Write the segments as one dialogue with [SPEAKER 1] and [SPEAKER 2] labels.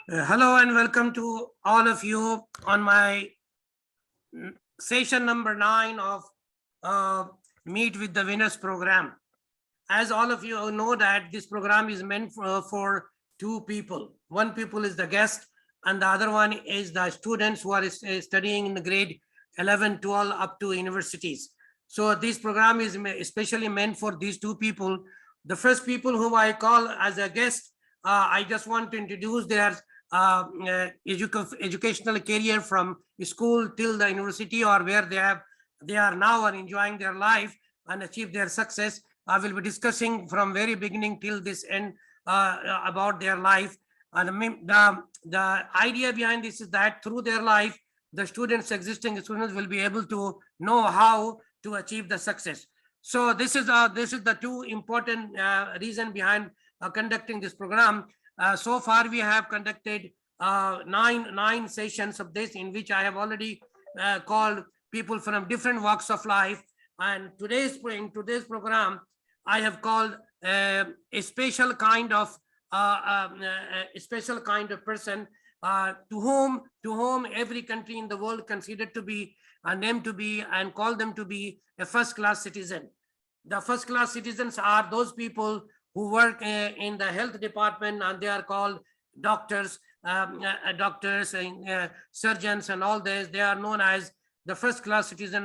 [SPEAKER 1] Hello and welcome to all of you on my session number 9 of uh, Meet with the Winners program. As all of you know that this program is meant for two people. One people is the guest and the other one is the students who are studying in the grade 11, 12 up to universities. So this program is especially meant for these two people. The first people whom I call as a guest, I just want to introduce their educational career from school till the university or where they are now are enjoying their life and achieve their success. I will be discussing from very beginning till this end about their life. And the idea behind this is that through their life, the students, existing students, will be able to know how to achieve the success. So this is the two important reason behind conducting this program. So far, we have conducted nine sessions of this, in which I have already called people from different walks of life. And in today's program, I have called a special kind of person to whom every country in the world considered to be named to be and call them to be a first-class citizen. The first-class citizens are those people who work in the health department, and they are called doctors, surgeons, and all this. They are known as the first-class citizen,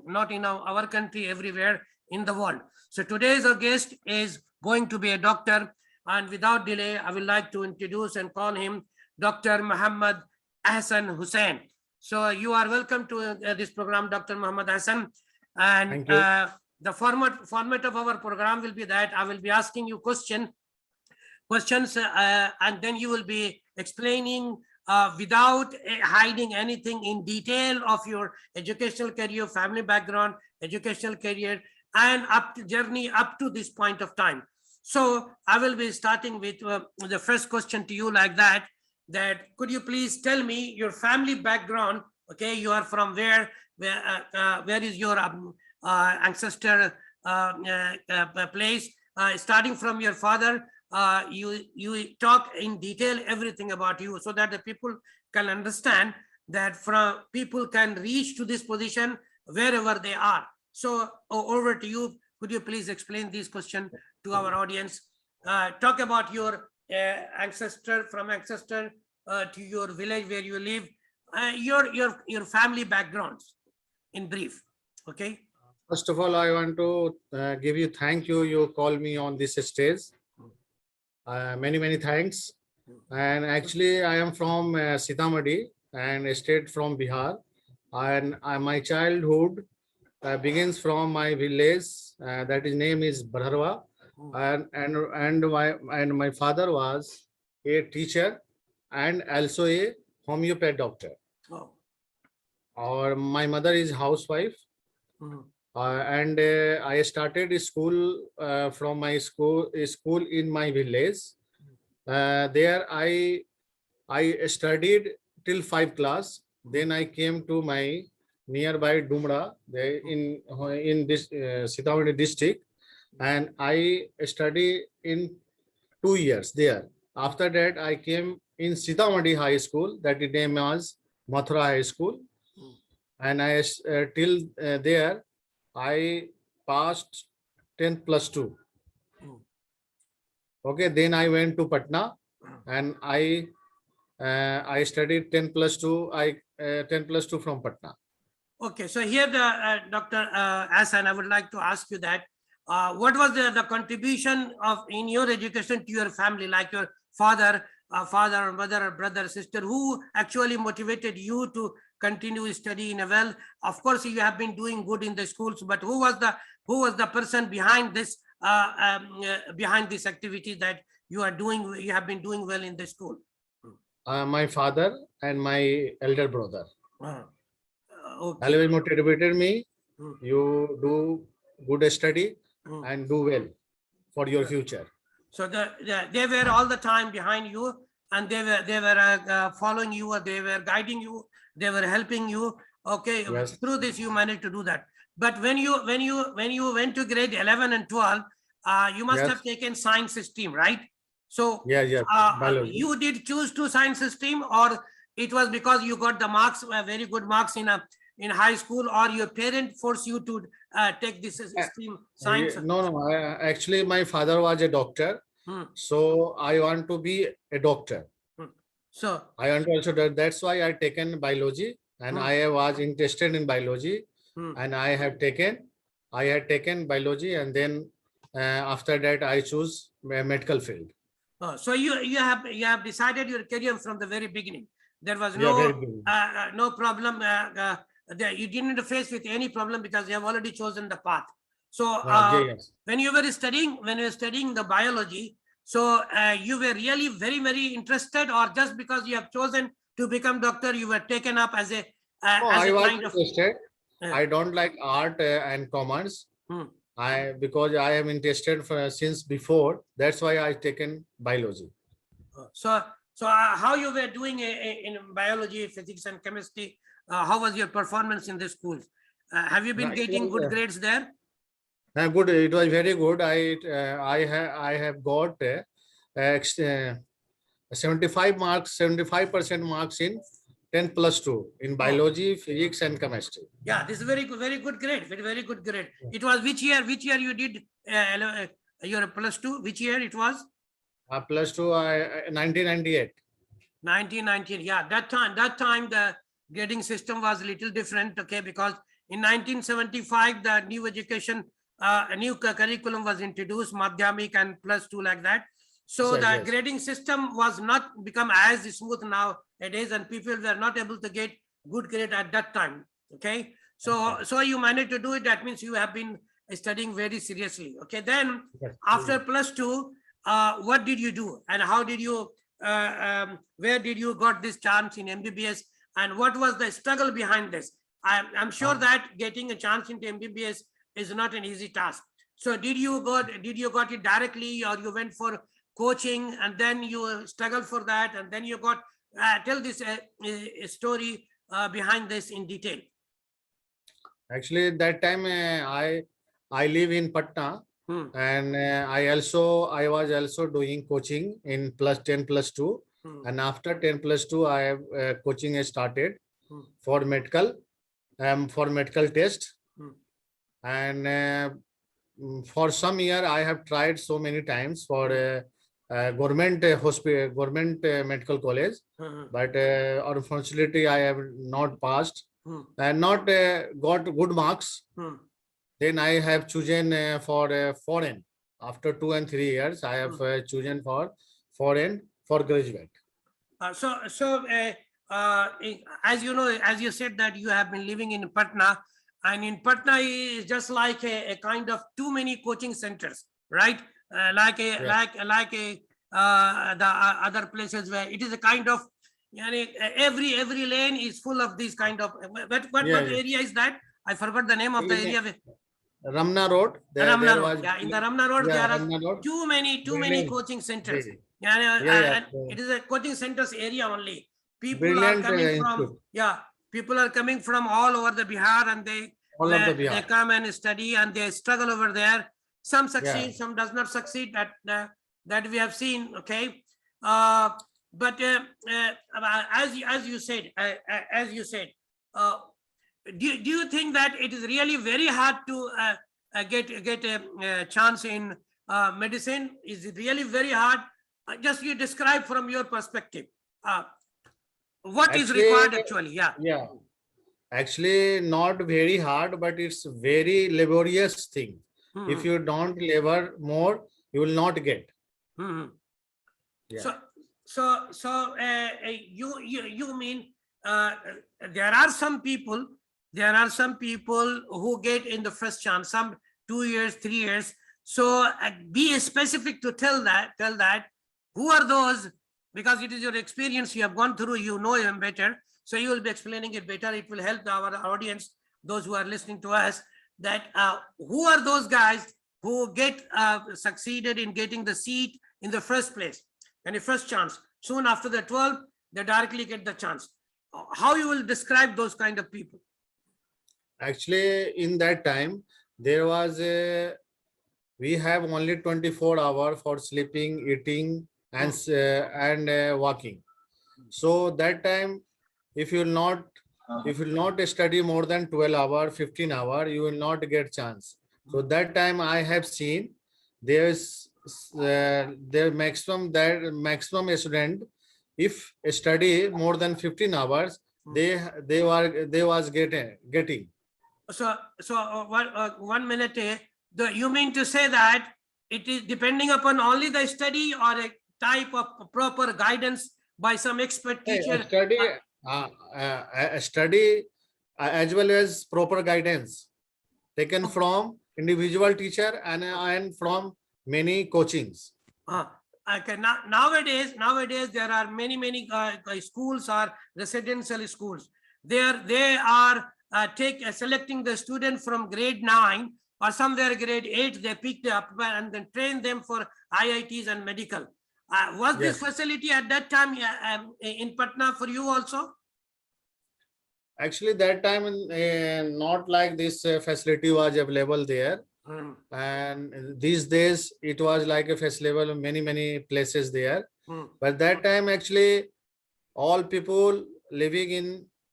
[SPEAKER 1] not in our country, everywhere in the world. So today's our guest is going to be a doctor, and without delay, I would like to introduce and call him Dr. Muhammad Ahsan Hussain. So you are welcome to this program, Dr. Muhammad Ahsan. And the format of our program will be that I will be asking you questions, and then you will be explaining without hiding anything in detail of your educational career, family background, educational career, and journey up to this point of time. So I will be starting with the first question to you like that could you please tell me your family background? Okay, you are from where is your ancestor place? Starting from your father, you talk in detail everything about you, so that the people can understand that from people can reach to this position wherever they are. So over to you. Could you please explain this question to our audience? Talk about your ancestor to your village where you live, your family backgrounds in brief. Okay.
[SPEAKER 2] First of all, I want to give you thank you. You call me on this stage. Many thanks. And actually, I am from Sitamarhi and state from Bihar. And my childhood begins from my village. That his name is Bharwa. And my father was a teacher and also a homeopath doctor.
[SPEAKER 1] Oh.
[SPEAKER 2] Or my mother is housewife. And I started school from my school in my village. There I studied till 5th class. Then I came to my nearby Dumra in this Sitamarhi district, and I studied in 2 years there. After that, I came in Sitamarhi High School. That the name was Mathura High School, and I till there I passed 10th plus 2. Okay, then I went to Patna and I studied 10 plus 2. 10 plus 2 from Patna.
[SPEAKER 1] Okay, so here Dr. Ahsan, I would like to ask you that what was the contribution of in your education to your family, like your father, mother, brother, sister, who actually motivated you to continue studying well? Of course, you have been doing good in the schools, but who was the person behind this activity that you have been doing well in the school?
[SPEAKER 2] My father and my elder brother.
[SPEAKER 1] Okay.
[SPEAKER 2] Always motivated me. You do good study and do well for your future.
[SPEAKER 1] So they were all the time behind you, and they were following you, or they were guiding you, they were helping you. Okay, yes. Through this you managed to do that. But when you went to grade 11 and 12, you must have taken science stream, right? So
[SPEAKER 2] Yes, biology.
[SPEAKER 1] you did choose to science stream, or it was because you got the marks, very good marks in high school, or your parent forced you to take this stream, science?
[SPEAKER 2] No, no. Actually, my father was a doctor,
[SPEAKER 1] Hmm.
[SPEAKER 2] so I want to be a doctor.
[SPEAKER 1] So
[SPEAKER 2] I want to also that's why I taken biology, and I was interested in biology, and I had taken biology, and then after that I choose medical field.
[SPEAKER 1] so you have decided your career from the very beginning. There was
[SPEAKER 2] Yeah, very
[SPEAKER 1] no
[SPEAKER 2] good.
[SPEAKER 1] no problem. You didn't face with any problem because you have already chosen the path. So
[SPEAKER 2] Yes.
[SPEAKER 1] when you were studying the biology, so you were really very, very interested, or just because you have chosen to become doctor, you were taken up
[SPEAKER 2] No,
[SPEAKER 1] as
[SPEAKER 2] I
[SPEAKER 1] a
[SPEAKER 2] was
[SPEAKER 1] kind of
[SPEAKER 2] interested.
[SPEAKER 1] uh,
[SPEAKER 2] I don't like art and commerce.
[SPEAKER 1] hmm.
[SPEAKER 2] Because I am interested since before. That's why I taken biology.
[SPEAKER 1] So how you were doing in biology, physics, and chemistry? How was your performance in the schools? Have you been
[SPEAKER 2] It
[SPEAKER 1] getting good
[SPEAKER 2] was,
[SPEAKER 1] grades there?
[SPEAKER 2] good. It was very good. I have got ex- uh, 75 marks, 75% marks in 10 plus 2 in
[SPEAKER 1] Oh,
[SPEAKER 2] biology, physics, and chemistry.
[SPEAKER 1] yeah, this is very good grade. Very good grade. It was which year? Which year you did your plus two? Which year it was?
[SPEAKER 2] Plus 2, 1998.
[SPEAKER 1] 1919. Yeah, that time the grading system was a little different. Okay, because in 1975 the new education, a new curriculum was introduced, madhyamik and plus two, like that. So
[SPEAKER 2] Yes,
[SPEAKER 1] the
[SPEAKER 2] yes.
[SPEAKER 1] grading system was not become as smooth nowadays, and people were not able to get good grade at that time. Okay, so you managed to do it. That means you have been studying very seriously. Okay, then
[SPEAKER 2] Yes.
[SPEAKER 1] after plus two, what did you do, and how did you where did you got this chance in MBBS, and what was the struggle behind this? I'm sure that getting a chance into MBBS is not an easy task. So did you got it directly, or you went for coaching and then you struggled for that, and then you got tell this story behind this in detail.
[SPEAKER 2] Actually, that time I live in Patna,
[SPEAKER 1] Hmm.
[SPEAKER 2] and I was also doing coaching in plus 10 plus 2, and after 10 plus 2 I have coaching has started for medical test, and for some year I have tried so many times for government hospital, government medical college, but unfortunately I have not passed and not got good marks. Then I have chosen for foreign. After 2 and 3 years, I have chosen for foreign for graduate.
[SPEAKER 1] As you know, as you said that you have been living in Patna, and in Patna is just like a kind of too many coaching centers, right? Like the other places where it is a kind of, every lane is full of these kind of. What
[SPEAKER 2] Yeah.
[SPEAKER 1] area is that? I forgot the name of the
[SPEAKER 2] In
[SPEAKER 1] area.
[SPEAKER 2] Ramna Road,
[SPEAKER 1] Ramna
[SPEAKER 2] there
[SPEAKER 1] Road.
[SPEAKER 2] was
[SPEAKER 1] Yeah, in the Ramna Road, there are
[SPEAKER 2] Ramna Road
[SPEAKER 1] too many
[SPEAKER 2] building.
[SPEAKER 1] coaching centers.
[SPEAKER 2] Building.
[SPEAKER 1] Yeah,
[SPEAKER 2] Yeah.
[SPEAKER 1] and it is a coaching centers area only. People are
[SPEAKER 2] Brilliant
[SPEAKER 1] coming from,
[SPEAKER 2] institute.
[SPEAKER 1] yeah, people are coming from all over the Bihar, and
[SPEAKER 2] All of the
[SPEAKER 1] they
[SPEAKER 2] Bihar.
[SPEAKER 1] come and study, and they struggle over there. Some succeed,
[SPEAKER 2] Yeah.
[SPEAKER 1] some does not succeed. That we have seen. Okay, but as you said, uh, do you think that it is really very hard to get a chance in medicine? Is it really very hard? Just you describe from your perspective. What is
[SPEAKER 2] Actually,
[SPEAKER 1] required actually? Yeah.
[SPEAKER 2] yeah. Actually, not very hard, but it's very laborious thing. If you don't labor more, you will not get. Yeah.
[SPEAKER 1] You mean uh, there are some people who get in the first chance, some 2 years, 3 years. So be specific to tell that who are those, because it is your experience, you have gone through, you know them better, so you will be explaining it better. It will help our audience, those who are listening to us, that who are those guys who get succeeded in getting the seat in the first place and the first chance. Soon after the 12, they directly get the chance. How you will describe those kind of people?
[SPEAKER 2] Actually, in that time, there was we have only 24 hours for sleeping, eating, and walking. So that time, if you will not study more than 12 hour, 15 hour, you will not get chance. So that time I have seen there's the maximum student, if study more than 15 hours, they was getting.
[SPEAKER 1] So, 1 minute. You mean to say that it is depending upon only the study or a type of proper guidance by some expert teacher?
[SPEAKER 2] Study as well as proper guidance taken from individual teacher and from many coachings.
[SPEAKER 1] Okay. Nowadays there are many schools or residential schools. They are selecting the student from grade 9 or somewhere grade 8. They pick them up and then train them for IITs and medical. Was this facility at that time in Patna for you also?
[SPEAKER 2] Actually, that time not like this facility was available there. And these days it was like a festival, many places there. But that time actually all people living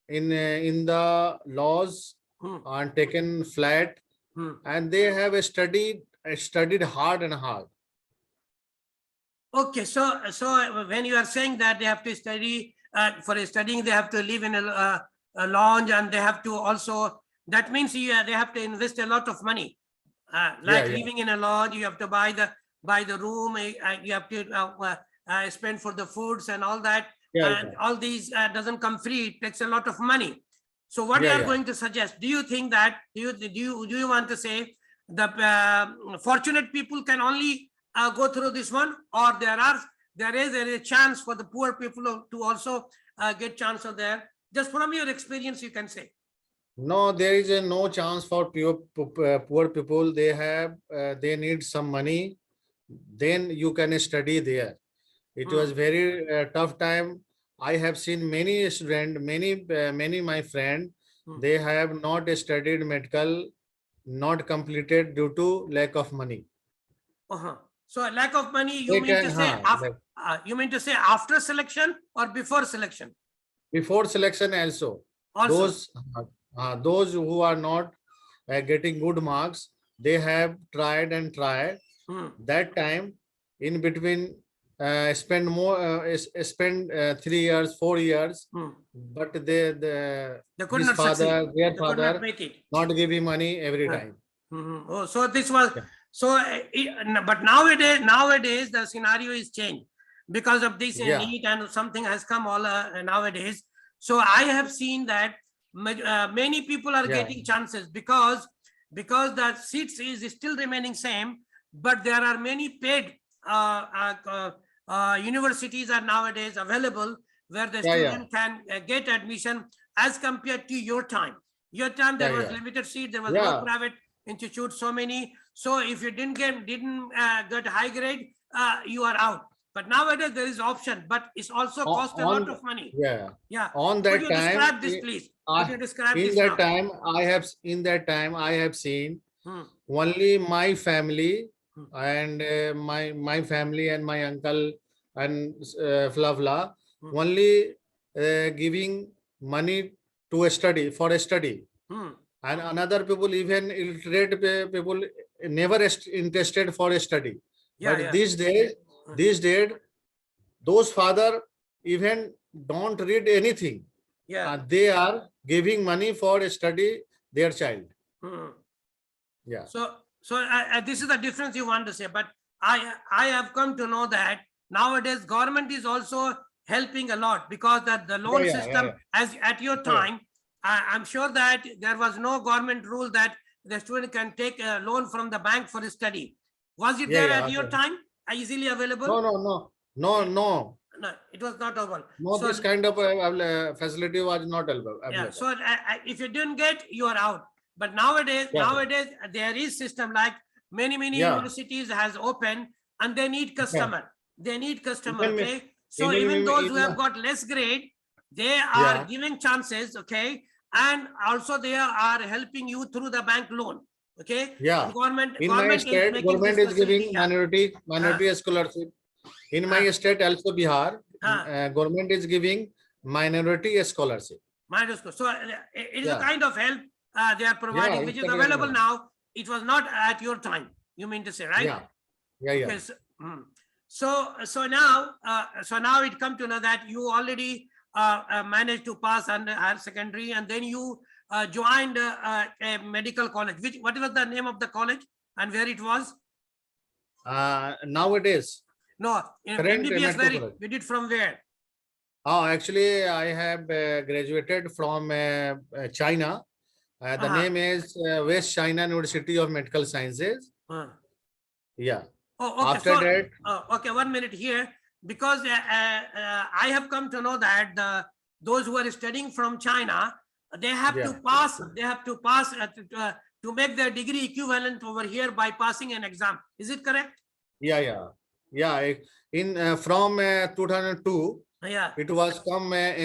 [SPEAKER 2] in the laws and taken flat, and they have studied hard and hard.
[SPEAKER 1] Okay, so when you are saying that they have to study, for studying they have to live in a lounge, and they have to also, that means they have to invest a lot of money. Living in a lodge, you have to buy the room, you have to spend for the foods and all that. All these doesn't come free. It takes a lot of money. So what you are going to suggest? Do you think that do you want to say the fortunate people can only go through this one, or there is a chance for the poor people to also get chance of there? Just from your experience, you can say.
[SPEAKER 2] No, there is no chance for poor people. They need some money, then you can study there. It was very tough time. I have seen many students, many my friend, they have not studied medical, not completed due to lack of money.
[SPEAKER 1] So lack of money, you mean to say after selection or before selection?
[SPEAKER 2] Before selection also. Those who are not getting good marks, they have tried and tried. That time in between spend 3 years, 4 years, but their father not giving money every time.
[SPEAKER 1] Oh, so this was but nowadays the scenario is changed because of this NEET, and something has come all nowadays. So I have seen that many people are getting chances because the seats is still remaining same, but there are many paid universities are nowadays available where the student can get admission as compared to your time. Your time there was limited seat, there was no private institute, so many. So if you didn't get high grade, you are out. But nowadays there is option, but it's also cost a lot of money.
[SPEAKER 2] On that
[SPEAKER 1] Could you
[SPEAKER 2] time,
[SPEAKER 1] describe this, please? Could you describe
[SPEAKER 2] in
[SPEAKER 1] this
[SPEAKER 2] that
[SPEAKER 1] now?
[SPEAKER 2] time, I have seen only my family and my family and my uncle and blah, only giving money to study for a study. And another people, even illiterate people, never interested for a study. But these days, those father even don't read anything. They are giving money for study their child.
[SPEAKER 1] So this is the difference you want to say. But I have come to know that nowadays government is also helping a lot, because that the loan system, as at your time, I'm sure that there was no government rule that the student can take a loan from the bank for his study. Was it there at your time? Easily available?
[SPEAKER 2] No,
[SPEAKER 1] it was not available.
[SPEAKER 2] No, so this kind of facility was not available.
[SPEAKER 1] So if you didn't get, you are out. But nowadays there is system, like many universities has opened, and they need customer. They need customer. Okay. So even those who have got less grade, they are giving chances. Okay. And also they are helping you through the bank loan. Okay.
[SPEAKER 2] Government is giving minority scholarship. In my state also Bihar,
[SPEAKER 1] Ah.
[SPEAKER 2] government is giving minority scholarship.
[SPEAKER 1] So it is a
[SPEAKER 2] Yeah,
[SPEAKER 1] kind of help they are
[SPEAKER 2] yeah,
[SPEAKER 1] providing, which
[SPEAKER 2] it's
[SPEAKER 1] is
[SPEAKER 2] a real
[SPEAKER 1] available
[SPEAKER 2] help.
[SPEAKER 1] now. It was not at your time. You mean to say, right?
[SPEAKER 2] Yeah, yeah, yeah.
[SPEAKER 1] Okay. So now it come to know that you already managed to pass under higher secondary, and then you joined a medical college. What was the name of the college and where it was?
[SPEAKER 2] Nowadays,
[SPEAKER 1] No,
[SPEAKER 2] current
[SPEAKER 1] MBBS.
[SPEAKER 2] medical
[SPEAKER 1] Where
[SPEAKER 2] college.
[SPEAKER 1] you did from where?
[SPEAKER 2] Oh, actually, I have graduated from China. The
[SPEAKER 1] Uh-huh.
[SPEAKER 2] name is West China University of Medical Sciences.
[SPEAKER 1] Uh.
[SPEAKER 2] Yeah.
[SPEAKER 1] Oh, okay.
[SPEAKER 2] After
[SPEAKER 1] So,
[SPEAKER 2] that,
[SPEAKER 1] okay, 1 minute here, because I have come to know that those who are studying from China, they have
[SPEAKER 2] yeah,
[SPEAKER 1] to pass. They have to pass to make their degree equivalent over here by passing an exam. Is it correct?
[SPEAKER 2] yeah, yeah, yeah. In from 2002,
[SPEAKER 1] Yeah.
[SPEAKER 2] it was from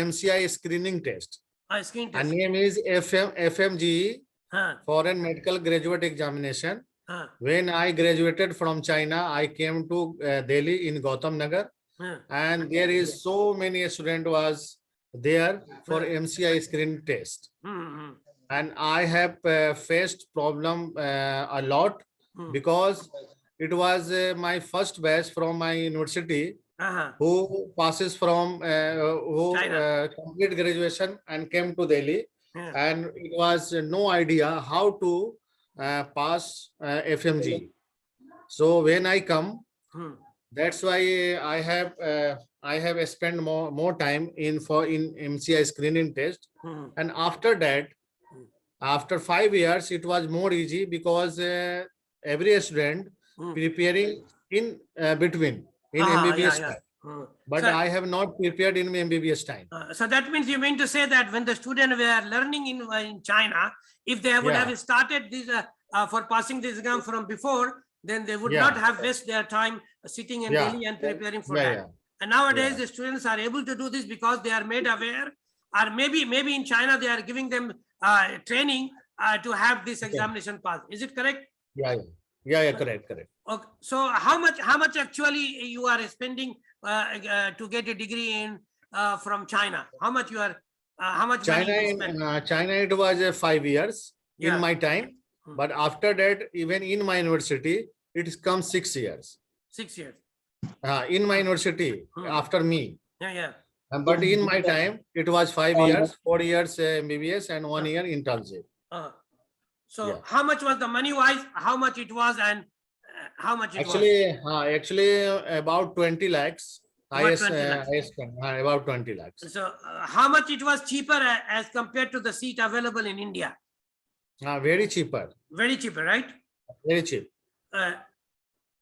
[SPEAKER 2] MCI screening test.
[SPEAKER 1] Screen
[SPEAKER 2] And
[SPEAKER 1] test.
[SPEAKER 2] name is FMGE,
[SPEAKER 1] Huh.
[SPEAKER 2] Foreign Medical Graduate Examination.
[SPEAKER 1] Huh.
[SPEAKER 2] When I graduated from China, I came to Delhi in Gautam Nagar,
[SPEAKER 1] Huh.
[SPEAKER 2] and there is so many student was there for
[SPEAKER 1] Huh.
[SPEAKER 2] MCI screen test.
[SPEAKER 1] Hmm.
[SPEAKER 2] And I have faced problem a lot
[SPEAKER 1] Hmm.
[SPEAKER 2] because it was my first batch from my university
[SPEAKER 1] Uh-huh.
[SPEAKER 2] who passes from who
[SPEAKER 1] China.
[SPEAKER 2] complete graduation and came to Delhi,
[SPEAKER 1] Yeah.
[SPEAKER 2] and it was no idea how to pass FMG. So when I come,
[SPEAKER 1] Hmm.
[SPEAKER 2] that's why I have spent more time in MCI screening test,
[SPEAKER 1] Hmm.
[SPEAKER 2] and after that, after 5 years, it was more easy because every student
[SPEAKER 1] Hmm.
[SPEAKER 2] preparing in between in
[SPEAKER 1] Uh-huh. Yeah,
[SPEAKER 2] MBBS
[SPEAKER 1] yeah.
[SPEAKER 2] time.
[SPEAKER 1] Hmm.
[SPEAKER 2] But
[SPEAKER 1] So,
[SPEAKER 2] I have not prepared in MBBS time.
[SPEAKER 1] So that means you mean to say that when the students were learning in China, if they would
[SPEAKER 2] Yeah,
[SPEAKER 1] have started this for passing this exam from before, then they would not
[SPEAKER 2] yeah,
[SPEAKER 1] have wasted their time sitting in
[SPEAKER 2] yeah,
[SPEAKER 1] Delhi and preparing for
[SPEAKER 2] yeah,
[SPEAKER 1] that.
[SPEAKER 2] yeah,
[SPEAKER 1] And nowadays,
[SPEAKER 2] yeah.
[SPEAKER 1] the students are able to do this because they are made aware, or maybe in China they are giving them training to have this
[SPEAKER 2] Okay.
[SPEAKER 1] examination pass. Is it correct?
[SPEAKER 2] Yeah, yeah, yeah, yeah, correct, correct.
[SPEAKER 1] Okay. So how much actually you are spending to get a degree in from China? How much
[SPEAKER 2] China,
[SPEAKER 1] money you spend?
[SPEAKER 2] China, it was 5 years in
[SPEAKER 1] Yeah.
[SPEAKER 2] my time,
[SPEAKER 1] Hmm.
[SPEAKER 2] but after that, even in my university, it has come 6 years.
[SPEAKER 1] 6 years.
[SPEAKER 2] In my university,
[SPEAKER 1] Hmm.
[SPEAKER 2] after me.
[SPEAKER 1] Yeah, yeah.
[SPEAKER 2] But in my time, it was 5 years, 4 years MBBS, and 1 year internship.
[SPEAKER 1] Uh, so
[SPEAKER 2] Yeah.
[SPEAKER 1] how much was the money wise? How much it was, and how much it was?
[SPEAKER 2] Actually, about 20 lakhs.
[SPEAKER 1] About 20 lakhs.
[SPEAKER 2] I spent about 20 lakhs.
[SPEAKER 1] So how much it was cheaper as compared to the seat available in India?
[SPEAKER 2] Very cheaper,
[SPEAKER 1] Very cheaper, right?
[SPEAKER 2] very cheap.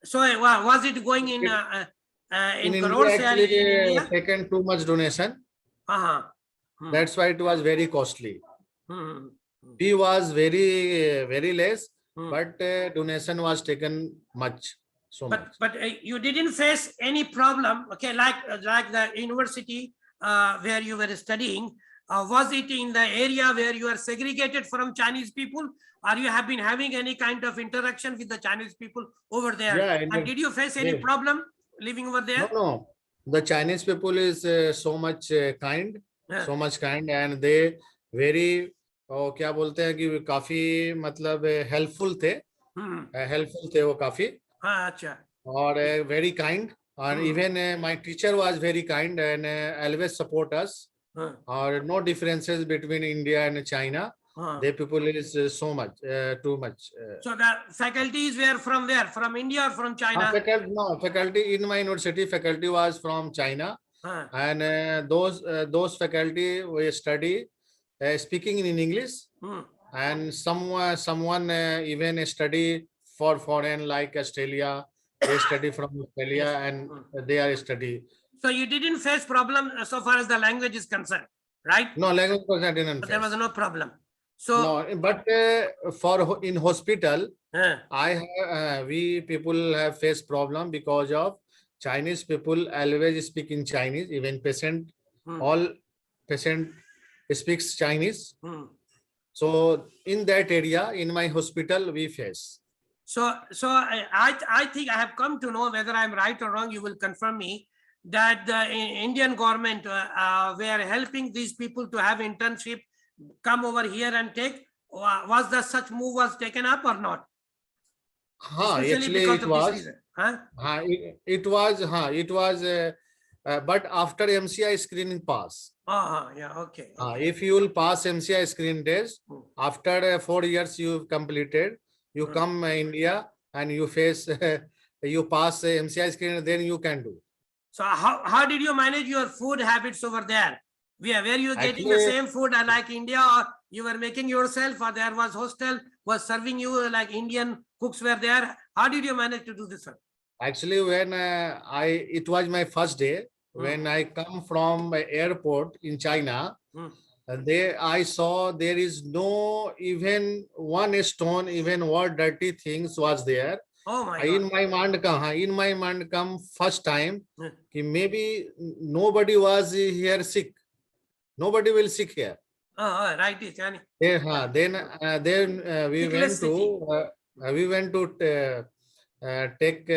[SPEAKER 1] So was it going in
[SPEAKER 2] In India,
[SPEAKER 1] crores in
[SPEAKER 2] actually,
[SPEAKER 1] India?
[SPEAKER 2] taken too much donation.
[SPEAKER 1] Uh-huh.
[SPEAKER 2] That's why it was very costly.
[SPEAKER 1] Hmm.
[SPEAKER 2] Fee was very less,
[SPEAKER 1] Hmm.
[SPEAKER 2] but donation was taken much, so much.
[SPEAKER 1] But you didn't face any problem, okay? Like the university where you were studying, was it in the area where you are segregated from Chinese people, or you have been having any kind of interaction with the Chinese people over there?
[SPEAKER 2] Yeah,
[SPEAKER 1] And did you face any
[SPEAKER 2] yeah.
[SPEAKER 1] problem living over there?
[SPEAKER 2] No. The Chinese people is so much kind,
[SPEAKER 1] Yeah.
[SPEAKER 2] so much kind, and they very क्या बोलते हैं कि काफी मतलब helpful थे, helpful थे वो काफी,
[SPEAKER 1] हाँ, अच्छा.
[SPEAKER 2] और very kind, and even my teacher was very kind and always support us. Or no differences between India and China. The people is so much too much.
[SPEAKER 1] So the faculties were from where? From India or from China?
[SPEAKER 2] Faculty in my university, faculty was from China, and those faculty we study speaking in English, and someone even study for foreign like Australia. They study from Australia,
[SPEAKER 1] Yes.
[SPEAKER 2] and they are study.
[SPEAKER 1] So you didn't face problem so far as the language is concerned, right?
[SPEAKER 2] No, language was I didn't
[SPEAKER 1] But there was
[SPEAKER 2] face.
[SPEAKER 1] no problem. So
[SPEAKER 2] No, but for in hospital, we people have faced problem because of Chinese people always speak in Chinese. Even patient, all patient speaks Chinese. So in that area, in my hospital, we face.
[SPEAKER 1] So I think I have come to know, whether I'm right or wrong, you will confirm me, that the Indian government were helping these people to have internship, come over here and take. Was the such move was taken up or not? Especially
[SPEAKER 2] Actually
[SPEAKER 1] because
[SPEAKER 2] it
[SPEAKER 1] of this
[SPEAKER 2] was.
[SPEAKER 1] reason. Huh?
[SPEAKER 2] It was, but after MCI screening pass.
[SPEAKER 1] Yeah, okay. Okay.
[SPEAKER 2] If you will pass MCI screen test,
[SPEAKER 1] Hmm.
[SPEAKER 2] after 4 years you've completed, you
[SPEAKER 1] Hmm.
[SPEAKER 2] come India and you face, you pass MCI screen, then you can do.
[SPEAKER 1] So how did you manage your food habits over there? Were you getting the
[SPEAKER 2] Actually,
[SPEAKER 1] same food like India, or you were making yourself, or there was hostel was serving you like Indian cooks were there? How did you manage to do this one?
[SPEAKER 2] actually, when it was my first day, when I come from airport in China, there I saw there is no even one stone, even what dirty things was there.
[SPEAKER 1] Oh my
[SPEAKER 2] In
[SPEAKER 1] God.
[SPEAKER 2] in my mind come first time,
[SPEAKER 1] Hmm.
[SPEAKER 2] कि maybe nobody was here sick. Nobody will sick here.
[SPEAKER 1] Right. It, yani,
[SPEAKER 2] Then we
[SPEAKER 1] sickless
[SPEAKER 2] went
[SPEAKER 1] city.
[SPEAKER 2] to take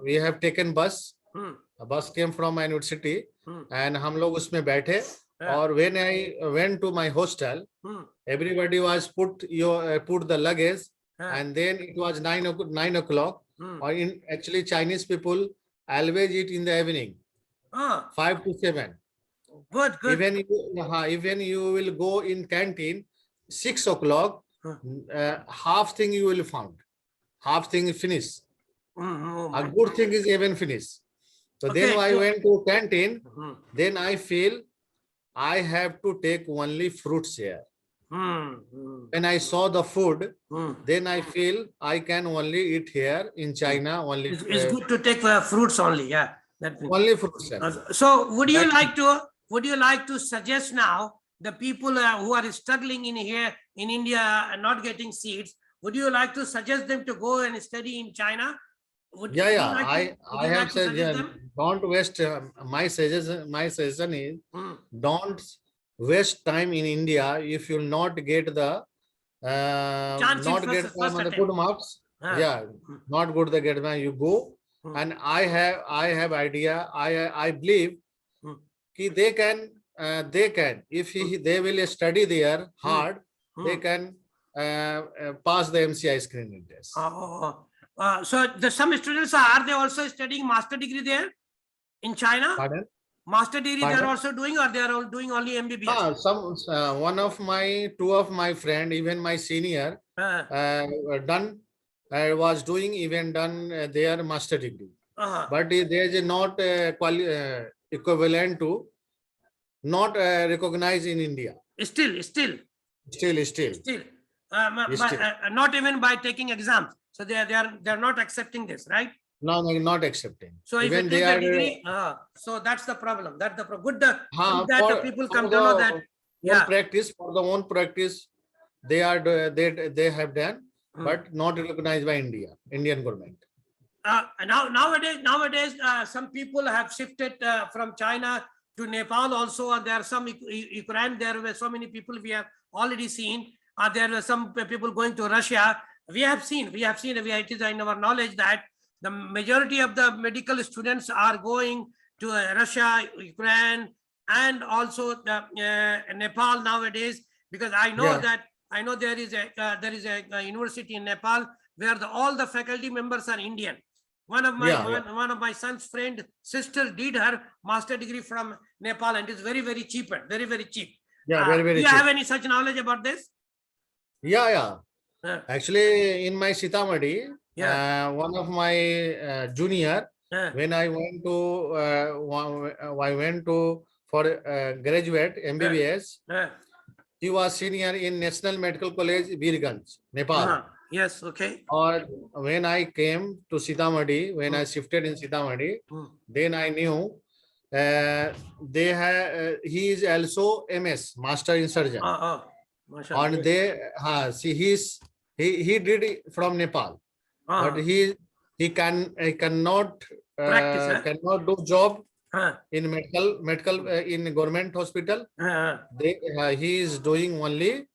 [SPEAKER 2] we have taken bus.
[SPEAKER 1] Hmm.
[SPEAKER 2] A bus came from my university
[SPEAKER 1] Hmm.
[SPEAKER 2] and हम लोग उसमें बैठे.
[SPEAKER 1] Yeah.
[SPEAKER 2] और when I went to my hostel,
[SPEAKER 1] Hmm.
[SPEAKER 2] everybody was put the luggage,
[SPEAKER 1] Yeah.
[SPEAKER 2] and then it was 9 o'clock.
[SPEAKER 1] Hmm.
[SPEAKER 2] Or in actually Chinese people always eat in the evening, 5 to 7.
[SPEAKER 1] Good.
[SPEAKER 2] Even you will go in canteen 6 o'clock, half thing you will found, half thing finish.
[SPEAKER 1] Oh
[SPEAKER 2] A
[SPEAKER 1] my.
[SPEAKER 2] good thing is even finished. So then
[SPEAKER 1] Okay,
[SPEAKER 2] I
[SPEAKER 1] so-
[SPEAKER 2] went to canteen. Then I feel I have to take only fruits here. When I saw the food, then I feel I can only eat here in China only.
[SPEAKER 1] It's good to take fruits only. Yeah. That means.
[SPEAKER 2] Only fruits. Sir.
[SPEAKER 1] So would you like to suggest now the people who are struggling in here in India and not getting seats, would you like to suggest them to go and study in China? Would you like
[SPEAKER 2] I have said,
[SPEAKER 1] suggest them?
[SPEAKER 2] don't waste. My suggestion is, don't waste time in India if you'll not get the
[SPEAKER 1] Chance in
[SPEAKER 2] not get
[SPEAKER 1] first
[SPEAKER 2] the
[SPEAKER 1] attempt.
[SPEAKER 2] good marks. Yeah, not good the get marks. You go, and I have idea. I believe they can if they will study there hard, they can pass the MCI screening test.
[SPEAKER 1] So some students are they also studying master degree there in China?
[SPEAKER 2] Pardon?
[SPEAKER 1] Master degree they
[SPEAKER 2] Pardon?
[SPEAKER 1] are also doing, or they are all doing only MBBS?
[SPEAKER 2] Two of my friend, even my senior, done was doing even done their master degree, but there is not equivalent to not recognized in India. Still.
[SPEAKER 1] Not even by taking exams. So they are not accepting this, right?
[SPEAKER 2] No, not accepting.
[SPEAKER 1] So if
[SPEAKER 2] even
[SPEAKER 1] you
[SPEAKER 2] they
[SPEAKER 1] take
[SPEAKER 2] are
[SPEAKER 1] the degree, so that's the problem. That's the problem. Good that the people come to know that.
[SPEAKER 2] Yeah. For the own practice, they are they have done, but not recognized by Indian government.
[SPEAKER 1] Nowadays, some people have shifted from China to Nepal also, and there are some Ukraine. There were so many people we have already seen. There were some people going to Russia. We have seen. It is in our knowledge that the majority of the medical students are going to Russia, Ukraine, and also Nepal nowadays. Because I know that there is a university in Nepal where all the faculty members are Indian. One of my son's friend sister did her master degree from Nepal, and it's very cheap. Very cheap.
[SPEAKER 2] Yeah, very
[SPEAKER 1] do you
[SPEAKER 2] cheap.
[SPEAKER 1] have any such knowledge about this?
[SPEAKER 2] Yeah. Actually, in my Sitamarhi, one of my junior, when I went to for graduate MBBS, he was senior in National Medical College, Birganj, Nepal.
[SPEAKER 1] Yes, okay.
[SPEAKER 2] Or when I came to Sitamarhi, when I shifted in Sitamarhi, then I knew he is also MS, Master in Surgeon. And he did it from Nepal, but he cannot do job in medical in government hospital. He is doing only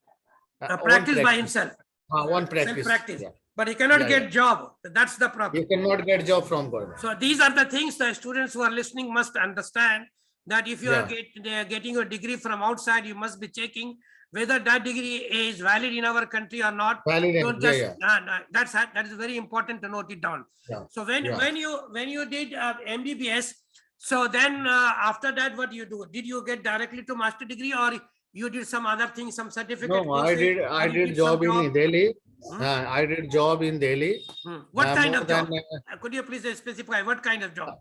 [SPEAKER 1] practice by himself.
[SPEAKER 2] One practice.
[SPEAKER 1] Self-practice. but he cannot
[SPEAKER 2] Yeah,
[SPEAKER 1] get
[SPEAKER 2] yeah.
[SPEAKER 1] job. That's the problem.
[SPEAKER 2] You cannot get job from government.
[SPEAKER 1] So these are the things the students who are listening must understand, that if you are getting a degree from outside, you must be checking whether that degree is valid in our country or not.
[SPEAKER 2] Valid.
[SPEAKER 1] Don't
[SPEAKER 2] Yeah,
[SPEAKER 1] just
[SPEAKER 2] yeah.
[SPEAKER 1] that is very important to note it down.
[SPEAKER 2] Yeah.
[SPEAKER 1] So when you did MBBS, so then after that, what you do? Did you get directly to master degree, or you did some other thing, some certificate
[SPEAKER 2] No,
[SPEAKER 1] courses?
[SPEAKER 2] I
[SPEAKER 1] You
[SPEAKER 2] did
[SPEAKER 1] some
[SPEAKER 2] job in Delhi.
[SPEAKER 1] Hmm?
[SPEAKER 2] I did job in Delhi.
[SPEAKER 1] What kind
[SPEAKER 2] More
[SPEAKER 1] of
[SPEAKER 2] than
[SPEAKER 1] job? Could you please specify what kind of job?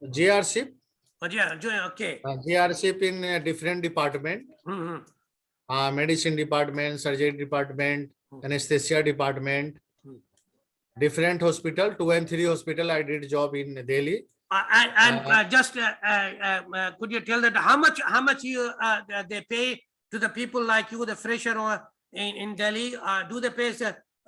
[SPEAKER 2] GRship.
[SPEAKER 1] Oh, yeah, okay.
[SPEAKER 2] GRship in different department.
[SPEAKER 1] Hmm.
[SPEAKER 2] Medicine department, surgery department, anesthesia department, different hospital, 2 and 3 hospital. I did job in Delhi.
[SPEAKER 1] Could you tell that how much you they pay to the people like you, the fresher or in Delhi? Do they pay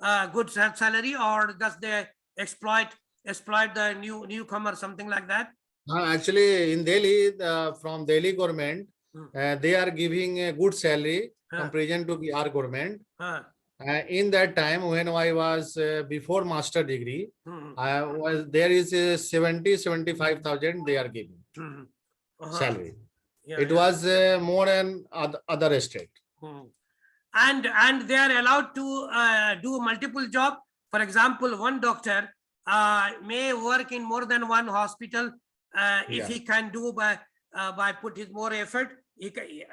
[SPEAKER 1] a good salary, or does they exploit the newcomer, something like that?
[SPEAKER 2] Actually, in Delhi, from Delhi government, they are giving a good salary comparison to Bihar government. In that time, when I was before master degree, there is a 75,000 they are giving salary. It was more than other state.
[SPEAKER 1] And they are allowed to do multiple job. For example, one doctor may work in more than one hospital if he can do by put his more effort.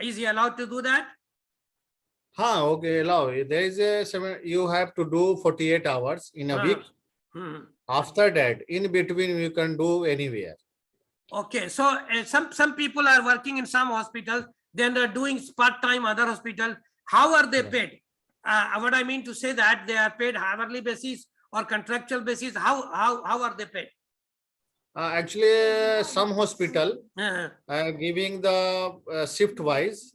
[SPEAKER 1] Is he allowed to do that?
[SPEAKER 2] Okay, allow. There is you have to do 48 hours in a week. After that, in between, you can do anywhere.
[SPEAKER 1] Okay, so some people are working in some hospital, then they're doing part-time other hospital. How are they paid? What I mean to say that they are paid hourly basis or contractual basis. How are they paid?
[SPEAKER 2] Actually, some hospital giving the shift wise.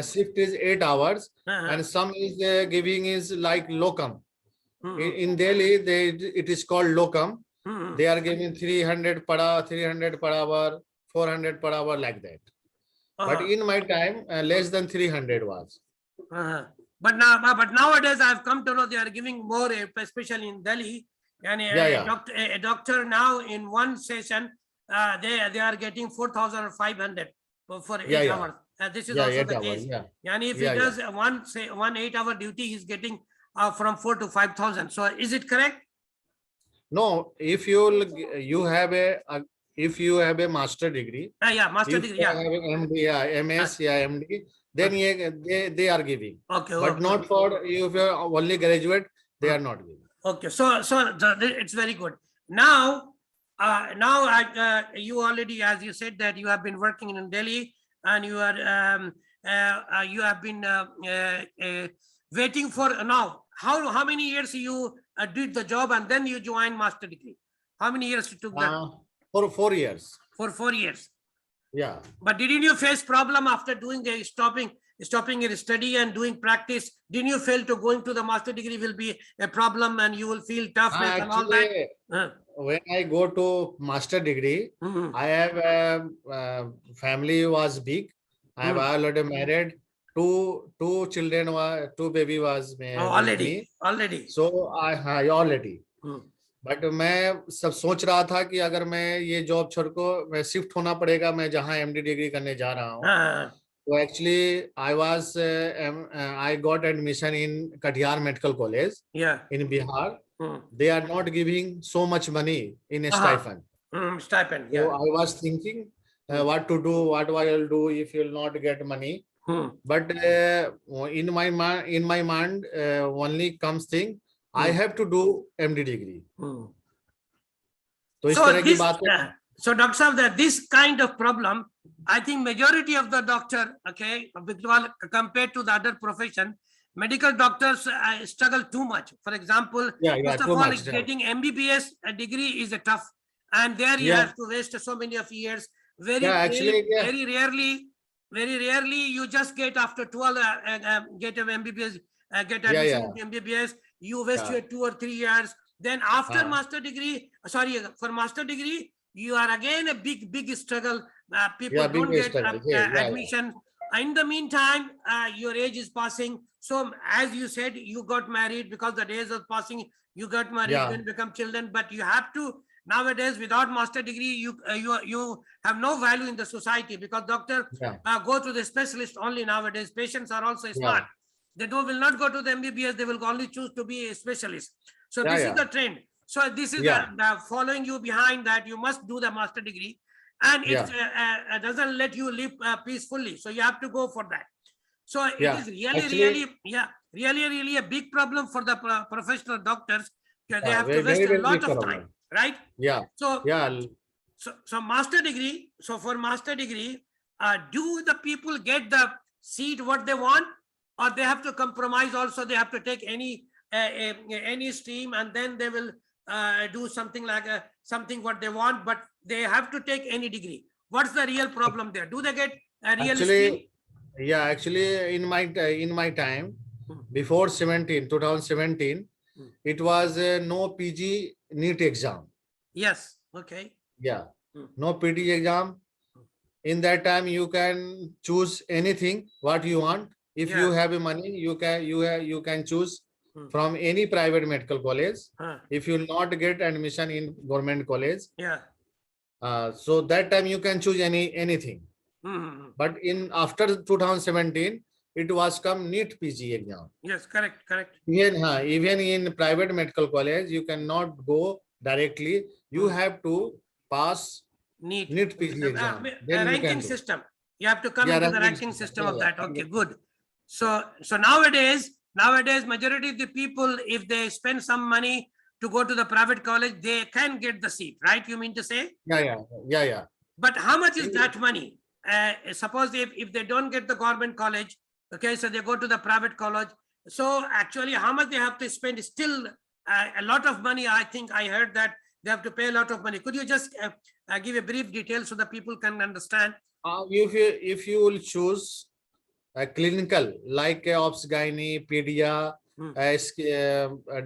[SPEAKER 2] Shift is 8 hours, and some is giving is like locum. In Delhi, it is called locum. They are giving 300 per hour, 400 per hour, like that. But in my time, less than 300 was.
[SPEAKER 1] But nowadays, I've come to know they are giving more, especially in Delhi. And a doctor now in one session, they are getting 4,500 for 8 hours. This is also the case. And if he does one 8-hour duty, he's getting from 4,000 to 5,000. So is it correct?
[SPEAKER 2] No, if you have a master degree,
[SPEAKER 1] master degree,
[SPEAKER 2] have MD, MS, MD, then they are giving. Okay, but not for you. If you are only graduate, they are not giving.
[SPEAKER 1] Okay, so it's very good. Now, you already, as you said, that you have been working in Delhi, and you have been waiting for now. How many years you did the job and then you joined master degree? How many years you took that?
[SPEAKER 2] For 4 years.
[SPEAKER 1] For 4 years.
[SPEAKER 2] Yeah.
[SPEAKER 1] But didn't you face problem after doing the stopping your study and doing practice? Didn't you feel to going to the master degree will be a problem and you will feel toughness and all that?
[SPEAKER 2] When I go to master degree, I have family was big. I have already married. Two children, two baby was
[SPEAKER 1] already.
[SPEAKER 2] So I already. But मैं सब सोच रहा था कि अगर मैं ये job छोड़ को मैं शिफ्ट होना पड़ेगा, मैं जहाँ एमडी डिग्री करने जा रहा हूँ. तो actually I got admission in Katihar Medical College in Bihar. They are not giving so much money in a stipend.
[SPEAKER 1] Stipend.
[SPEAKER 2] So I was thinking what to do, what I will do if you will not get money. But in my mind only comes thing, I have to do MD degree.
[SPEAKER 1] So Dr. Sahab, this kind of problem, I think majority of the doctor, compared to the other profession, medical doctors struggle too much. For example, first of all, getting MBBS degree is tough, and there you have to waste so many of years. Very rarely you just get after 12 get an MBBS, get admission to MBBS. You waste your 2 or 3 years. Then after master degree, for master degree, you are again a big struggle. People don't get admission In the meantime, your age is passing. So as you said, you got married because the days are passing. You got married,
[SPEAKER 2] Yeah,
[SPEAKER 1] then become children. But you have to nowadays, without master degree, you have no value in the society, because doctor
[SPEAKER 2] yeah,
[SPEAKER 1] go to the specialist only nowadays. Patients are also
[SPEAKER 2] yeah,
[SPEAKER 1] smart. They will not go to the MBBS. They will only choose to be a specialist. So
[SPEAKER 2] yeah,
[SPEAKER 1] this is
[SPEAKER 2] yeah,
[SPEAKER 1] the trend. So this is
[SPEAKER 2] yeah,
[SPEAKER 1] the following you behind that you must do the master degree, and it
[SPEAKER 2] yeah,
[SPEAKER 1] doesn't let you live peacefully. So you have to go for that. So it
[SPEAKER 2] yeah.
[SPEAKER 1] is really,
[SPEAKER 2] Actually,
[SPEAKER 1] really, yeah, really, really a big problem for the professional doctors. They have to
[SPEAKER 2] very,
[SPEAKER 1] waste
[SPEAKER 2] very,
[SPEAKER 1] a
[SPEAKER 2] very
[SPEAKER 1] lot
[SPEAKER 2] big
[SPEAKER 1] of time,
[SPEAKER 2] problem.
[SPEAKER 1] right?
[SPEAKER 2] Yeah,
[SPEAKER 1] So,
[SPEAKER 2] yeah,
[SPEAKER 1] so master degree. So for master degree, do the people get the seat what they want, or they have to compromise? Also, they have to take any stream, and then they will do something like something what they want, but they have to take any degree. What's the real problem there? Do they get a real stream?
[SPEAKER 2] actually, yeah, actually, in my time,
[SPEAKER 1] Hmm,
[SPEAKER 2] before 2017,
[SPEAKER 1] hmm.
[SPEAKER 2] it was no PG NEET exam.
[SPEAKER 1] Yes. Okay.
[SPEAKER 2] Yeah,
[SPEAKER 1] Hmm,
[SPEAKER 2] no PT exam.
[SPEAKER 1] hmm.
[SPEAKER 2] In that time, you can choose anything what you want. If you
[SPEAKER 1] Yeah.
[SPEAKER 2] have money, you can choose
[SPEAKER 1] Hmm.
[SPEAKER 2] from any private medical college.
[SPEAKER 1] Huh.
[SPEAKER 2] If you not get admission in government college,
[SPEAKER 1] Yeah.
[SPEAKER 2] so that time you can choose anything.
[SPEAKER 1] Hmm, hmm, hmm.
[SPEAKER 2] But in after 2017, it was come NEET PG exam.
[SPEAKER 1] Yes. Correct. Correct.
[SPEAKER 2] Even in private medical college, you cannot go directly. You
[SPEAKER 1] Hmm.
[SPEAKER 2] have to pass
[SPEAKER 1] Neat.
[SPEAKER 2] NEET PG exam. Then you
[SPEAKER 1] Ranking
[SPEAKER 2] can do.
[SPEAKER 1] system. You have to come
[SPEAKER 2] Yeah,
[SPEAKER 1] into the
[SPEAKER 2] ranking
[SPEAKER 1] ranking
[SPEAKER 2] system.
[SPEAKER 1] system
[SPEAKER 2] Yeah,
[SPEAKER 1] of
[SPEAKER 2] yeah.
[SPEAKER 1] that. Okay.
[SPEAKER 2] Ranking
[SPEAKER 1] Good.
[SPEAKER 2] system. Yeah,
[SPEAKER 1] So nowadays, majority of the people, if they spend some money to go to the private college, they can get the seat, right? You mean to say?
[SPEAKER 2] yeah, yeah, yeah, yeah.
[SPEAKER 1] But how much is
[SPEAKER 2] In-
[SPEAKER 1] that money? Suppose if they don't get the government college, okay, so they go to the private college. So actually, how much they have to spend is still a lot of money. I think I heard that they have to pay a lot of money. Could you just give a brief detail so that people can understand?
[SPEAKER 2] if you will choose a clinical like ops gynae, pedia,
[SPEAKER 1] Hmm,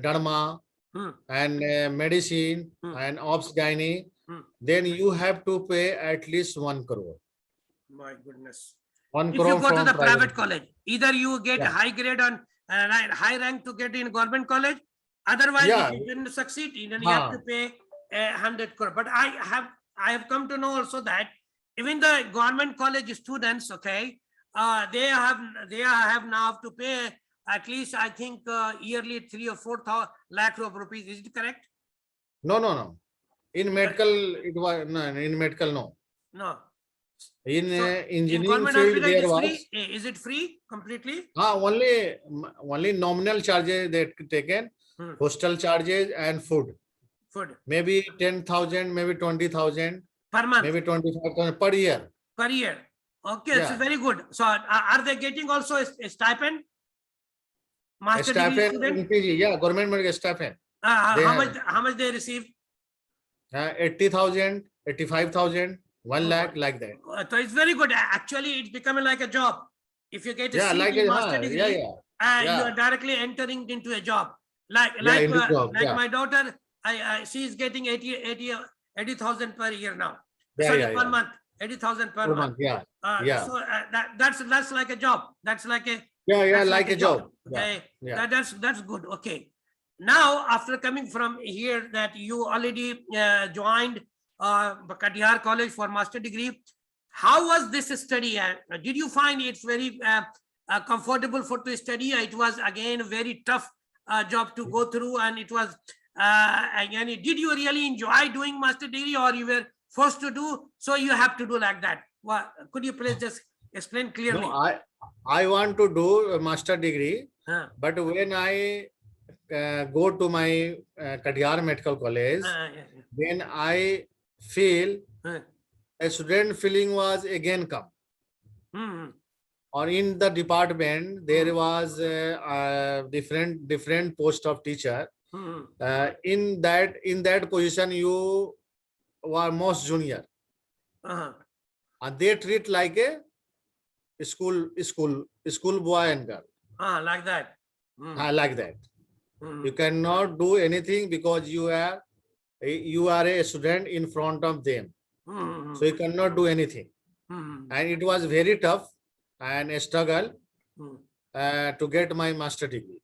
[SPEAKER 2] derma,
[SPEAKER 1] hmm,
[SPEAKER 2] and medicine
[SPEAKER 1] hmm,
[SPEAKER 2] and ops gynae,
[SPEAKER 1] hmm.
[SPEAKER 2] then you have to pay at least 1 crore.
[SPEAKER 1] My goodness.
[SPEAKER 2] One
[SPEAKER 1] If you
[SPEAKER 2] crore
[SPEAKER 1] go to
[SPEAKER 2] from
[SPEAKER 1] the
[SPEAKER 2] private.
[SPEAKER 1] private college, either you get
[SPEAKER 2] Yeah,
[SPEAKER 1] high grade on high rank to get in government college. Otherwise, if
[SPEAKER 2] yeah,
[SPEAKER 1] you didn't succeed, then you have to
[SPEAKER 2] huh.
[SPEAKER 1] pay 100 crore. But I have come to know also that even the government college students, okay, they have now to pay at least, I think, yearly 3 or 4 lakh of rupees. Is it correct?
[SPEAKER 2] No, no, no. In
[SPEAKER 1] Uh,
[SPEAKER 2] medical, it was no. In medical, no.
[SPEAKER 1] no.
[SPEAKER 2] In
[SPEAKER 1] So in
[SPEAKER 2] engineering
[SPEAKER 1] government
[SPEAKER 2] field,
[SPEAKER 1] hospital, it
[SPEAKER 2] there
[SPEAKER 1] is
[SPEAKER 2] was
[SPEAKER 1] free. Is it free completely?
[SPEAKER 2] only nominal charges they taken,
[SPEAKER 1] Hmm.
[SPEAKER 2] hostel charges and food.
[SPEAKER 1] Food
[SPEAKER 2] Maybe 10,000, maybe 20,000,
[SPEAKER 1] per month.
[SPEAKER 2] maybe 25,000 per year.
[SPEAKER 1] Per year. Okay, so
[SPEAKER 2] Yeah,
[SPEAKER 1] very good. So are they getting also a stipend?
[SPEAKER 2] a
[SPEAKER 1] Master degree
[SPEAKER 2] stipend
[SPEAKER 1] student?
[SPEAKER 2] in PG. Yeah, government medical stipend. They
[SPEAKER 1] How
[SPEAKER 2] have
[SPEAKER 1] much? How much they receive?
[SPEAKER 2] 80,000, 85,000, 1
[SPEAKER 1] Oh my.
[SPEAKER 2] lakh like that.
[SPEAKER 1] So it's very good. Actually, it's becoming like a job. If you get a
[SPEAKER 2] Yeah,
[SPEAKER 1] seat
[SPEAKER 2] like
[SPEAKER 1] in
[SPEAKER 2] it,
[SPEAKER 1] master
[SPEAKER 2] yeah,
[SPEAKER 1] degree,
[SPEAKER 2] yeah,
[SPEAKER 1] you are
[SPEAKER 2] yeah,
[SPEAKER 1] directly entering into a job. Like
[SPEAKER 2] yeah,
[SPEAKER 1] like
[SPEAKER 2] into
[SPEAKER 1] uh,
[SPEAKER 2] job.
[SPEAKER 1] like
[SPEAKER 2] Yeah,
[SPEAKER 1] my daughter, she is getting 80,000 per year now.
[SPEAKER 2] yeah,
[SPEAKER 1] Sorry,
[SPEAKER 2] yeah,
[SPEAKER 1] per
[SPEAKER 2] yeah.
[SPEAKER 1] month. 80,000 per
[SPEAKER 2] Per
[SPEAKER 1] month.
[SPEAKER 2] month. Yeah, yeah,
[SPEAKER 1] So that's like a job. That's like a
[SPEAKER 2] yeah, yeah,
[SPEAKER 1] that's like
[SPEAKER 2] like
[SPEAKER 1] a
[SPEAKER 2] a
[SPEAKER 1] job.
[SPEAKER 2] job. Yeah,
[SPEAKER 1] Okay,
[SPEAKER 2] yeah.
[SPEAKER 1] that's good. Okay, now after coming from here, that you already joined Katihar College for master degree. How was this study? Did you find it's very comfortable for to study? It was again a very tough job to go through, and it was. Again, did you really enjoy doing master degree, or you were forced to do? So you have to do like that. Well, could you please just explain
[SPEAKER 2] No,
[SPEAKER 1] clearly?
[SPEAKER 2] I want to do a master degree,
[SPEAKER 1] Huh,
[SPEAKER 2] but when I go to my Katihar Medical College,
[SPEAKER 1] yeah,
[SPEAKER 2] then I feel
[SPEAKER 1] yeah.
[SPEAKER 2] a student feeling was again come.
[SPEAKER 1] Hmm,
[SPEAKER 2] Or in the department,
[SPEAKER 1] hmm,
[SPEAKER 2] there was different post of teacher.
[SPEAKER 1] hmm,
[SPEAKER 2] In that position, you were most junior,
[SPEAKER 1] uh-huh.
[SPEAKER 2] and they treat like a school boy and girl,
[SPEAKER 1] Like that. Hmm,
[SPEAKER 2] like that.
[SPEAKER 1] hmm,
[SPEAKER 2] You cannot do anything because you are a student in front of them,
[SPEAKER 1] hmm,
[SPEAKER 2] so you cannot do anything.
[SPEAKER 1] hmm,
[SPEAKER 2] And it was very tough. and struggle to get my master degree.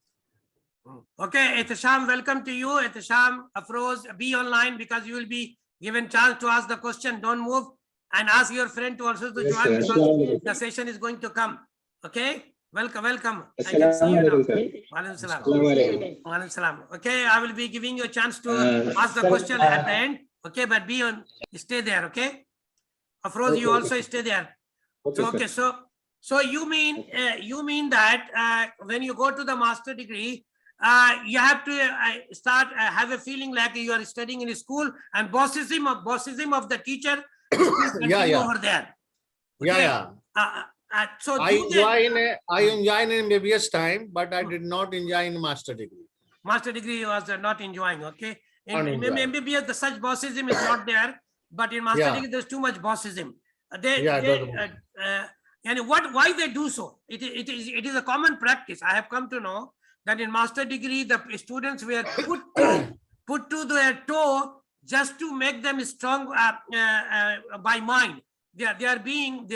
[SPEAKER 1] Okay, Etisham, welcome to you. Etisham, Afroz, be online because you will be given chance to ask the question. Don't move and ask your friend to also to join because the session is going to come. Okay, welcome, welcome. I can see you now. Walaikum salam. Walaikum salam. Okay, I will be giving you a chance to ask the question at the end. Okay, but be on, stay there. Okay, Afroz, you also stay there. Okay, so you mean that when you go to the master degree, you have to start have a feeling like you are studying in a school, and bossism of the teacher is over there. Okay? So
[SPEAKER 2] I enjoy in MBBS time, but I did not enjoy in master degree.
[SPEAKER 1] Master degree was not enjoying. Okay, in MBBS the such bossism is not there, but in master degree there's too much bossism. And why they do so? It is a common practice. I have come to know that in master degree the students were put to their toe just to make them strong by mind. They are being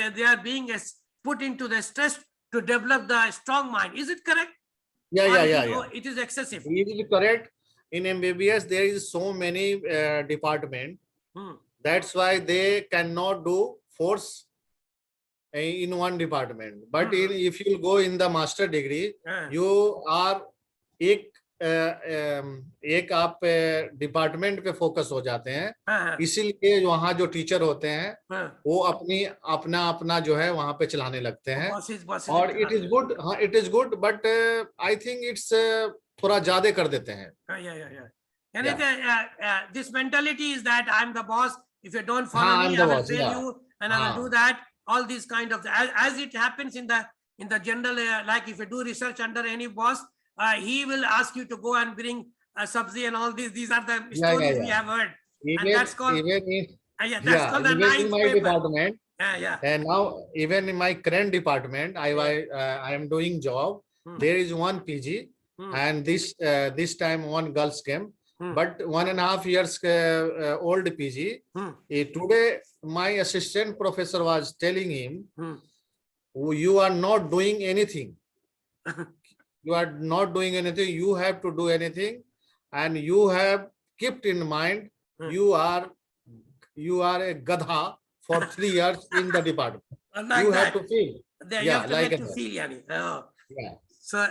[SPEAKER 1] put into the stress to develop the strong mind. Is it correct?
[SPEAKER 2] Yeah.
[SPEAKER 1] It is excessive.
[SPEAKER 2] It is correct. In MBBS there is so many department. That's why they cannot do force in one department. But if you go in the master degree, you are एक आप department पे focus हो जाते हैं, इसीलिए वहाँ जो teacher होते हैं वो अपना जो है वहाँ पे चलाने लगते हैं. और it is good but I think it's थोड़ा ज्यादा कर देते हैं.
[SPEAKER 1] This mentality is that I'm the boss. If you don't follow me, I will fail you, and I will do that. All these kind of as it happens in the general, like if you do research under any boss, he will ask you to go and bring a sabzi and all these. These are the stories we have heard, and that's called the ninth paper.
[SPEAKER 2] Department. And now even in my current department, I am doing job. There is one PG, and this time one girls came. But 1.5 years old PG. Today, my assistant professor was telling him, you are not doing anything. You are not doing anything. You have to do anything. And you have kept in mind, you are a gadha for 3 years in the department. You have to feel.
[SPEAKER 1] You have to make you feel, yeah. So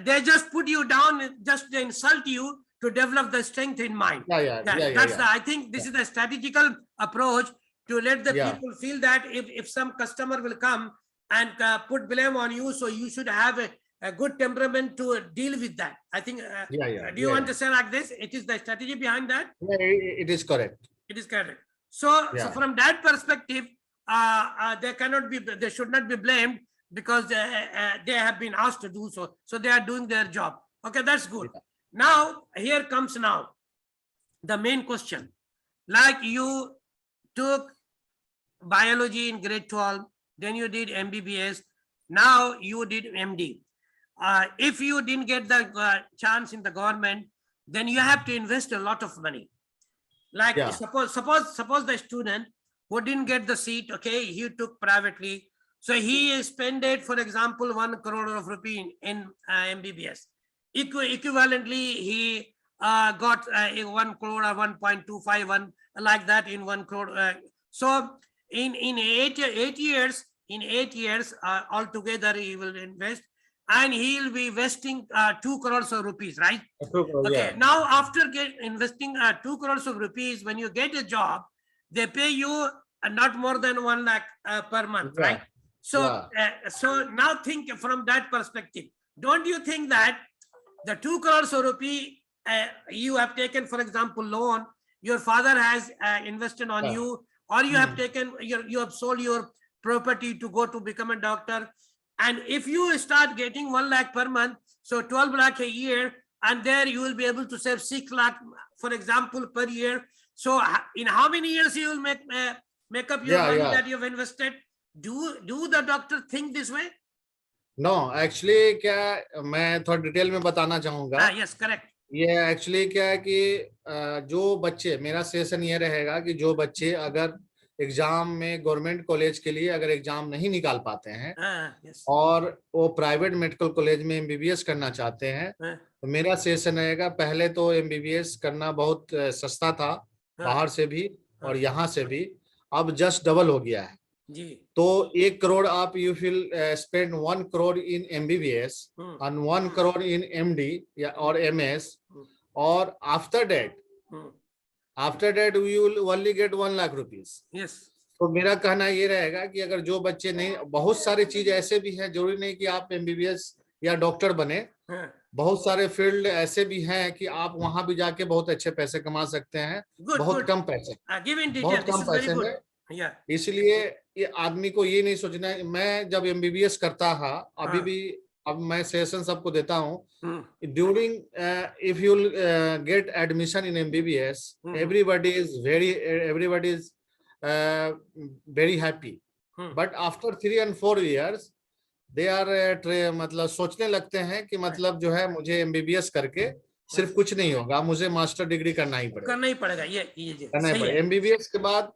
[SPEAKER 1] they just put you down, just to insult you, to develop the strength in mind. I think this is a strategical approach to let the people feel that if some customer will come and put blame on you, so you should have a good temperament to deal with that. I think. Do you understand like this? It is the strategy behind that.
[SPEAKER 2] It is correct.
[SPEAKER 1] It is correct. So from that perspective, they should not be blamed because they have been asked to do so. So they are doing their job. Okay, that's good. Now, here comes the main question. Like you took biology in grade 12, then you did MBBS, now you did MD. If you didn't get the chance in the government, then you have to invest a lot of money. Like suppose the student who didn't get the seat, okay, he took privately. So he spent it, for example, 1 crore of rupee in MBBS. Equivalently, he got 1 crore or 1.251 like that in 1 crore. So in 8 years, altogether he will invest, and he will be investing 2 crores of rupees, right? Okay. Now after investing 2 crores of rupees, when you get a job, they pay you not more than 1 lakh per month, right? So so now think from that perspective. Don't you think that the 2 crores of rupee you have taken, for example, loan, your father has invested on you, or you have taken you have sold your property to go to become a doctor, and if you start getting 1 lakh per month, so 12 lakh a year, and there you will be able to save 6 lakh, for example, per year. So in how many years you will make up your money that you have invested? Do the doctor think this way?
[SPEAKER 2] No, actually क्या मैं थोड़ा detail में बताना चाहूंगा.
[SPEAKER 1] Yes, correct.
[SPEAKER 2] ये actually क्या है कि जो बच्चे, मेरा सेशन ये रहेगा कि जो बच्चे अगर एग्जाम में गवर्नमेंट कॉलेज के लिए अगर एग्जाम नहीं निकाल पाते हैं
[SPEAKER 1] yes.
[SPEAKER 2] और वो प्राइवेट मेडिकल कॉलेज में एमबीबीएस करना चाहते हैं, तो मेरा सजेशन रहेगा, पहले तो एमबीबीएस करना बहुत सस्ता था बाहर से भी और यहाँ से भी, अब जस्ट डबल हो गया है
[SPEAKER 1] जी.
[SPEAKER 2] तो 1 करोड़ आप you will spend 1 crore in MBBS and 1 crore in MD या और MS, और after that we will only get 1 lakh rupees.
[SPEAKER 1] Yes.
[SPEAKER 2] तो मेरा कहना ये रहेगा कि अगर जो बच्चे नहीं, बहुत सारे चीज ऐसे भी हैं, जरूरी नहीं कि आप एमबीबीएस या डॉक्टर बने, बहुत सारे फील्ड ऐसे भी हैं कि आप वहां भी जाके बहुत अच्छे पैसे कमा सकते हैं. बहुत कम पैसे, बहुत कम पैसे में. इसलिए ये आदमी को ये नहीं सोचना है. मैं जब एमबीबीएस करता था, अभी भी, अब मैं सेशन सबको देता हूँ, during if you get admission in MBBS, everybody is very happy, but after 3 and 4 years they are मतलब सोचने लगते हैं कि मतलब जो है मुझे एमबीबीएस करके सिर्फ कुछ नहीं होगा, मुझे मास्टर डिग्री करना ही पड़ेगा.
[SPEAKER 1] ये
[SPEAKER 2] करना ही पड़ेगा. एमबीबीएस के बाद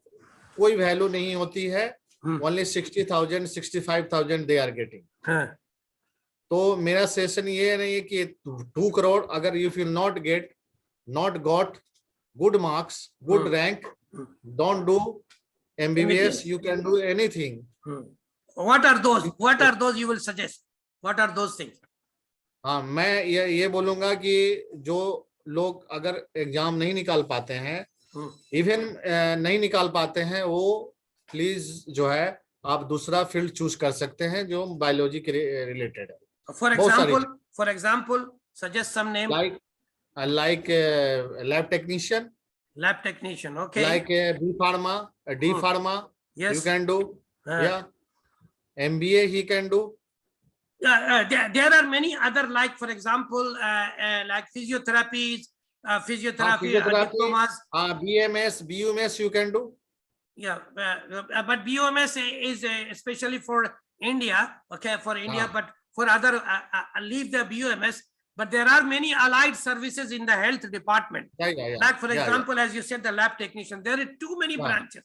[SPEAKER 2] कोई वैल्यू नहीं होती है. Only 60,000 65,000 they are getting. तो मेरा सेशन ये नहीं है कि 2 करोड़ अगर you will not got good marks, good rank, don't do MBBS, you can do anything.
[SPEAKER 1] What are those you will suggest? What are those things?
[SPEAKER 2] हाँ, मैं ये बोलूंगा कि जो लोग अगर एग्जाम नहीं निकाल पाते हैं, इवन नहीं निकाल पाते हैं, वो प्लीज जो है आप दूसरा फील्ड चूज कर सकते हैं जो बायोलॉजी के रिलेटेड है.
[SPEAKER 1] For example, suggest some name.
[SPEAKER 2] Like lab technician.
[SPEAKER 1] Okay.
[SPEAKER 2] Like B Pharma, D Pharma.
[SPEAKER 1] Yes.
[SPEAKER 2] You can do. Yeah. MBA he can do.
[SPEAKER 1] There are many other, like for example, like physiotherapies, diplomas.
[SPEAKER 2] BMS, BUMS you can do.
[SPEAKER 1] Yeah, but BUMS is especially for India. Okay, for India, but for other, leave the BUMS. But there are many allied services in the health department. Like for example, as you said, the lab technician. There are too many branches.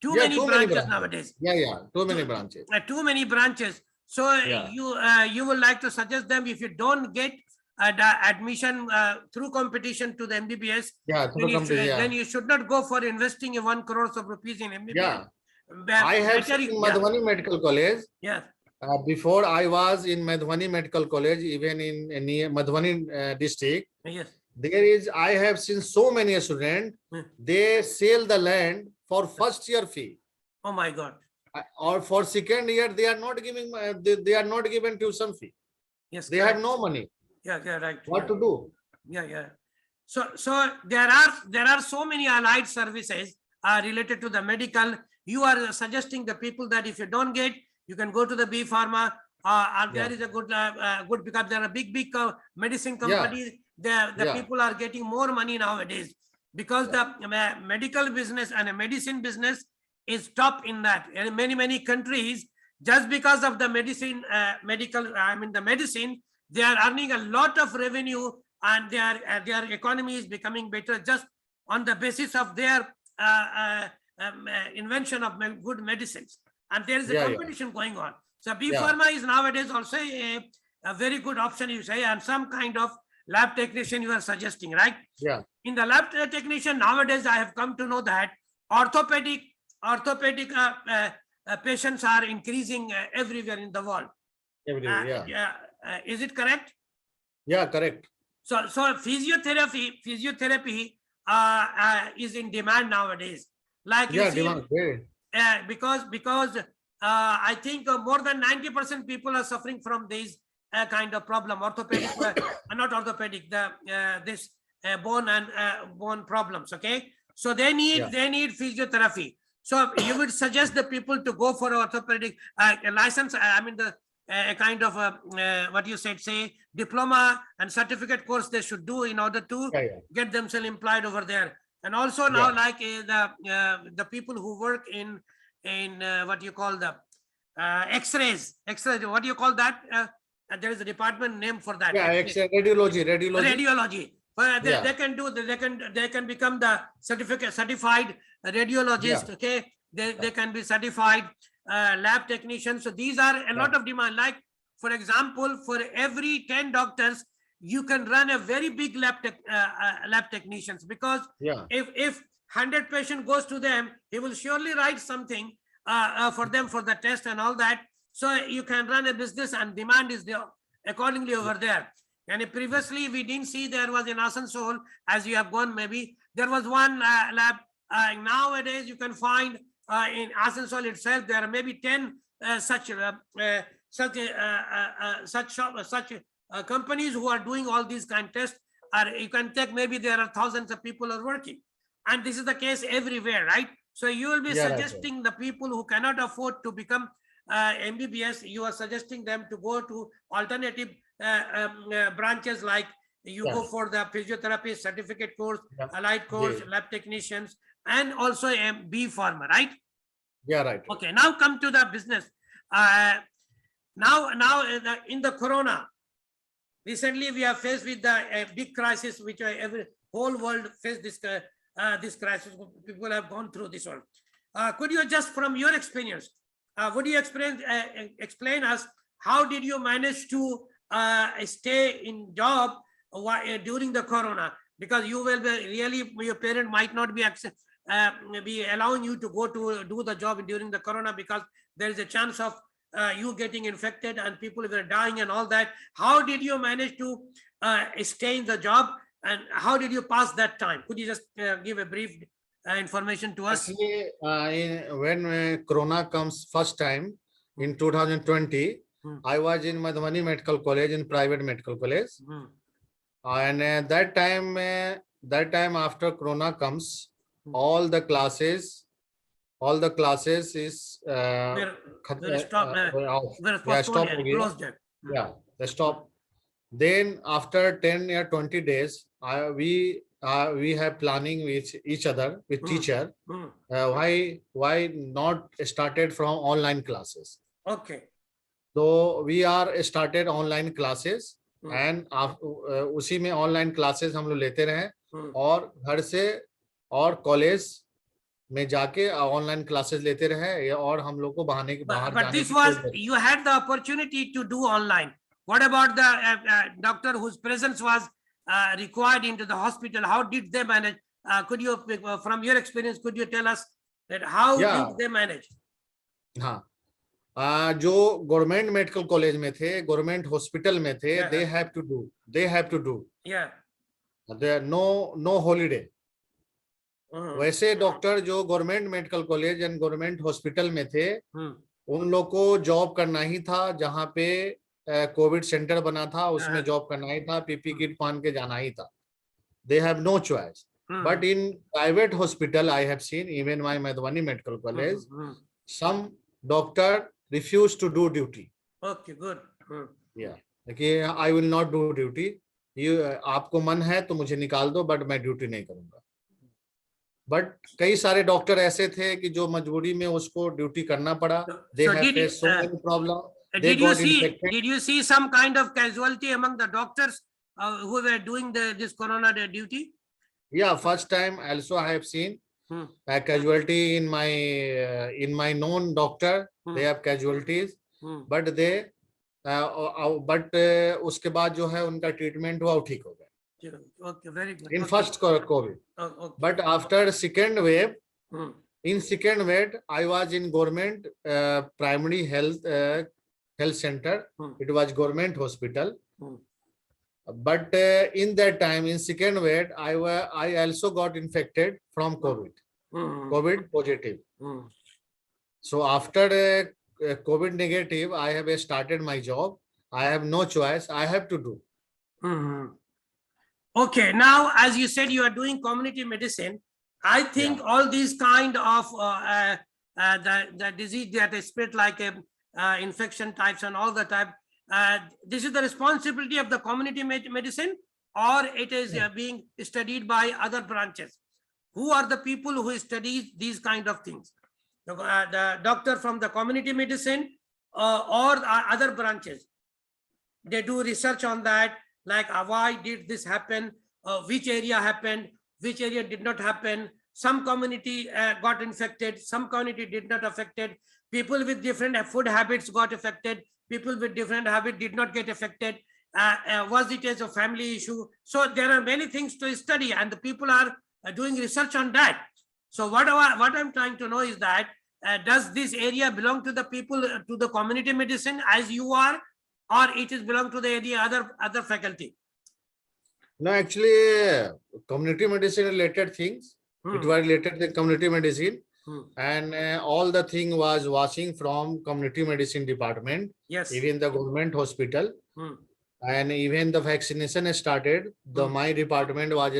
[SPEAKER 1] Too many branches nowadays.
[SPEAKER 2] Too many branches.
[SPEAKER 1] Too many branches. So you would like to suggest them, if you don't get admission through competition to the MBBS, then you should not go for investing 1 crore of rupees in MBBS.
[SPEAKER 2] I have seen Madhwani Medical College.
[SPEAKER 1] Yes.
[SPEAKER 2] Before I was in Madhwani Medical College, even in near Madhwani district.
[SPEAKER 1] Yes.
[SPEAKER 2] I have seen so many students, they sell the land for first year fee.
[SPEAKER 1] Oh my God.
[SPEAKER 2] Or for second year, they are not giving, they are not given tuition fee.
[SPEAKER 1] Yes.
[SPEAKER 2] They have no money.
[SPEAKER 1] Yeah, right.
[SPEAKER 2] What to do?
[SPEAKER 1] Yeah. So there are so many allied services related to the medical. You are suggesting the people that if you don't get, you can go to the B Pharma. There is a good because there are big medicine companies. The people are getting more money nowadays because the medical business and the medicine business is top in that. In many countries, just because of the medicine, the medicine, they are earning a lot of revenue, and their economy is becoming better just on the basis of their invention of good medicines. And there is a competition going on. So B Pharma is nowadays also a very good option, you say, and some kind of lab technician you are suggesting, right?
[SPEAKER 2] Yeah.
[SPEAKER 1] In the lab technician nowadays, I have come to know that orthopedic patients are increasing everywhere in the world.
[SPEAKER 2] Everywhere,
[SPEAKER 1] Is it correct?
[SPEAKER 2] Yeah, correct.
[SPEAKER 1] So physiotherapy is in demand nowadays. Like you see,
[SPEAKER 2] demand.
[SPEAKER 1] Because I think more than 90% people are suffering from this kind of problem, orthopedic, not orthopedic, this bone and bone problems. Okay, so they need physiotherapy. So you would suggest the people to go for orthopedic license. Kind of what you said, say diploma and certificate course they should do in order to get themselves employed over there. And also now, like the people who work in what you call the X-rays. What do you call that? There is a department name for that. Radiology. They can become the certified radiologist. Okay, They can be certified lab technicians. So these are a lot of demand. Like, for example, for every 10 doctors, you can run a very big lab technicians, because if 100 patient goes to them, he will surely write something for them for the test and all that. So you can run a business, and demand is there accordingly over there. And previously we didn't see there was in Asansol, as you have gone, maybe there was one lab. Nowadays you can find in Asansol itself there are maybe 10 such companies who are doing all these kind of tests. Or you can take, maybe there are thousands of people are working, and this is the case everywhere, right? So you will be suggesting the people who cannot afford to become MBBS, you are suggesting them to go to alternative branches, like you go for the physiotherapy certificate course, allied course, lab technicians, and also a B farmer, right?
[SPEAKER 2] Yeah, right.
[SPEAKER 1] Okay, now come to the business. Now in the corona, recently we are faced with the big crisis, which every whole world faced this crisis. People have gone through this one. Could you just, from your experience, would you explain us how did you manage to stay in job during the corona? Because you will be really, your parent might not be allowing you to go to do the job during the corona, because there is a chance of you getting infected and people were dying and all that. How did you manage to stay in the job, and how did you pass that time? Could you just give a brief information to us?
[SPEAKER 2] Actually, when Corona comes first time in 2020, I was in Madhwani Medical College, in private medical college, and that time after Corona comes, all the classes is
[SPEAKER 1] stop.
[SPEAKER 2] They stop. Then after 10 or 20 days, we have planning with each other, with teacher. Why not started from online classes?
[SPEAKER 1] Okay.
[SPEAKER 2] So we are started online classes, and उसी में online classes हम लोग लेते रहे, और घर से और कॉलेज में जाके ऑनलाइन क्लासेस लेते रहे, और हम लोग को बाहर जाने
[SPEAKER 1] but this was, you had the opportunity to do online. What about the doctor whose presence was required into the hospital? How did they manage? Could you, from your experience, could you tell us that how did they manage?
[SPEAKER 2] हाँ, जो government medical college में थे, government hospital में थे, they have to do.
[SPEAKER 1] Yeah.
[SPEAKER 2] There no holiday. वैसे doctor जो government medical college and government hospital में थे, उन लोग को जॉब करना ही था, जहाँ पे कोविड सेंटर बना था उसमें जॉब करना ही था, पीपी किट पहन के जाना ही था. They have no choice. But in private hospital, I have seen, even my Madhwani Medical College, some doctor refused to do duty.
[SPEAKER 1] Okay, good.
[SPEAKER 2] Yeah, कि I will not do duty. आपको मन है तो मुझे निकाल दो, बट मैं duty नहीं करूंगा. बट कई सारे डॉक्टर ऐसे थे कि जो मजबूरी में उसको ड्यूटी करना पड़ा. They have faced so many problems.
[SPEAKER 1] Did you see some kind of casualty among the doctors who were doing this corona duty?
[SPEAKER 2] Yeah, first time also I have seen a casualty in my known doctor. They have casualties, but उसके बाद जो है उनका treatment हुआ, ठीक हो गया.
[SPEAKER 1] Okay, very good.
[SPEAKER 2] In first COVID, but after second wave, in second wave, I was in government primary health center. It was government hospital. But in that time, in second wave, I also got infected from COVID. COVID positive. So after COVID negative, I have started my job. I have no choice. I have to do.
[SPEAKER 1] Okay, now as you said, you are doing community medicine. I think all these kind of the disease that is spread like infection types and all the type, this is the responsibility of the community medicine, or it is being studied by other branches? Who are the people who study these kind of things? The doctor from the community medicine or other branches? They do research on that, like why did this happen, which area happened, which area did not happen, some community got infected, some community did not affected, people with different food habits got affected, people with different habit did not get affected. Was it as a family issue? So there are many things to study, and the people are doing research on that. So what I'm trying to know is that does this area belong to the people, to the community medicine as you are, or it is belong to the area other faculty?
[SPEAKER 2] No, actually, community medicine related things. It was related to community medicine, and all the thing was watching from community medicine department.
[SPEAKER 1] Yes.
[SPEAKER 2] Even the government hospital, and even the vaccination started. The my department was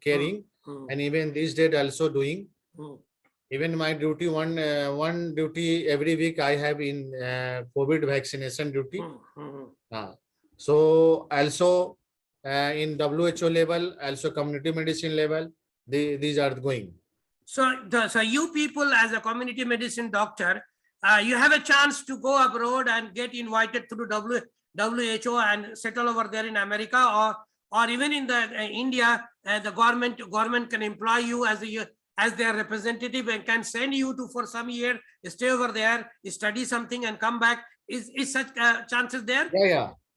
[SPEAKER 2] caring, and even this date also doing. Even my duty, one duty every week I have in COVID vaccination duty. So also in WHO level, also community medicine level, these are going.
[SPEAKER 1] So you people as a community medicine doctor, you have a chance to go abroad and get invited through WHO and settle over there in America, or even in the India, the government can employ you as their representative and can send you to for some year, stay over there, study something and come back. Is such chances there?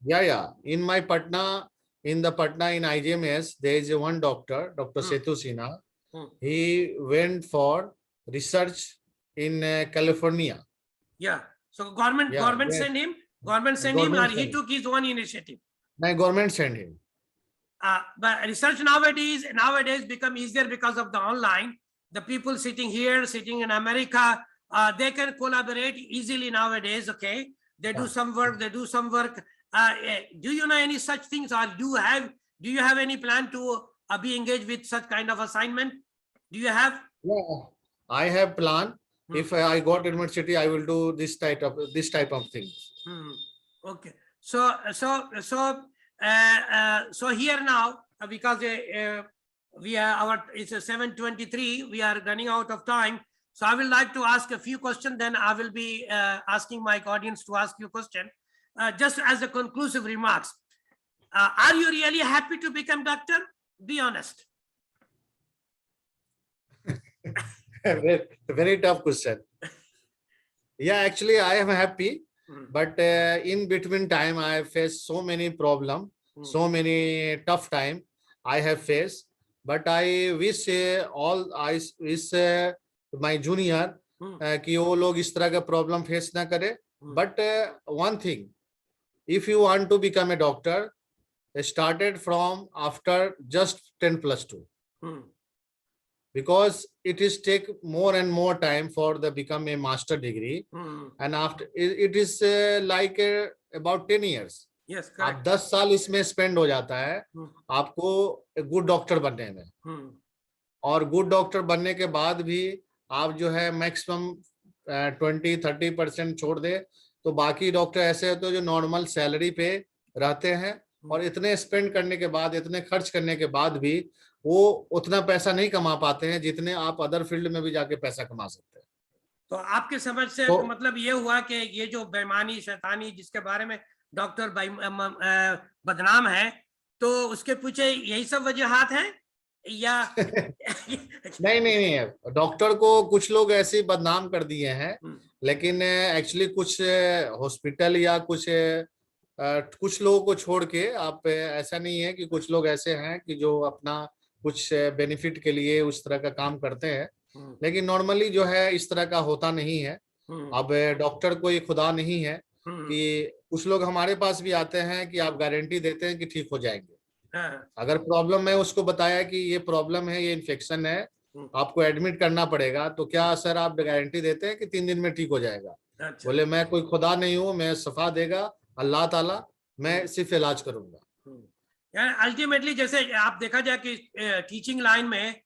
[SPEAKER 2] Yeah. In my Patna, in IGMS, there is one doctor, Dr. Setu Sinha. He went for research in California.
[SPEAKER 1] Yeah. So government sent him. Government sent him, or he took his own initiative.
[SPEAKER 2] My government sent him.
[SPEAKER 1] But research nowadays become easier because of the online. The people sitting here, sitting in America, they can collaborate easily nowadays. Okay, they do some work. Do you know any such things, or do you have any plan to be engaged with such kind of assignment? Do you have?
[SPEAKER 2] Yeah, I have plan. If I got university, I will do this type of things.
[SPEAKER 1] Okay. So here now, because we are it's 7:23, we are running out of time. So I would like to ask a few questions. Then I will be asking my audience to ask you a question. Just as a conclusive remarks, are you really happy to become doctor? Be honest.
[SPEAKER 2] Very tough question. Yeah, actually, I am happy, but in between time, I have faced so many problems, so many tough time I have faced. But I wish my junior कि वो लोग इस तरह का problem face ना करे. But one thing, if you want to become a doctor, started from after just 10+2. Because it is take more and more time for the become a master degree, and after it is like about 10 years.
[SPEAKER 1] Yes,
[SPEAKER 2] आप 10 साल इसमें spend हो जाता है आपको good doctor बनने में, और गुड डॉक्टर बनने के बाद भी आप जो है मैक्सिमम 20-30% छोड़ दे, तो बाकी डॉक्टर ऐसे होते हैं जो नॉर्मल सैलरी पे रहते हैं, और इतने स्पेंड करने के बाद, इतने खर्च करने के बाद भी वो उतना पैसा नहीं कमा पाते हैं जितने आप अदर फील्ड में भी जाके पैसा कमा सकते हैं.
[SPEAKER 1] तो आपके समझ से मतलब ये हुआ कि ये जो बेईमानी, शैतानी जिसके बारे में डॉक्टर बदनाम है, तो उसके पीछे यही सब वजूहात हैं या?
[SPEAKER 2] नहीं, डॉक्टर को कुछ लोग ऐसे बदनाम कर दिए हैं, लेकिन एक्चुअली कुछ हॉस्पिटल या कुछ लोगों को छोड़ के आप, ऐसा नहीं है कि कुछ लोग ऐसे हैं कि जो अपना कुछ बेनिफिट के लिए उस तरह का काम करते हैं, लेकिन नॉर्मली जो है इस तरह का होता नहीं है. अब डॉक्टर कोई खुदा नहीं है कि कुछ लोग हमारे पास भी आते हैं कि आप गारंटी देते हैं कि ठीक हो जाएंगे. अगर प्रॉब्लम है, उसको बताया कि ये प्रॉब्लम है, ये इन्फेक्शन है, आपको एडमिट करना पड़ेगा, तो क्या सर आप गारंटी देते हैं कि 3 दिन में ठीक हो जाएगा? बोले मैं कोई खुदा नहीं हूँ, मैं शफा देगा अल्लाह ताला, मैं सिर्फ इलाज करूंगा.
[SPEAKER 1] अल्टीमेटली जैसे आप देखा जाए कि टीचिंग लाइन में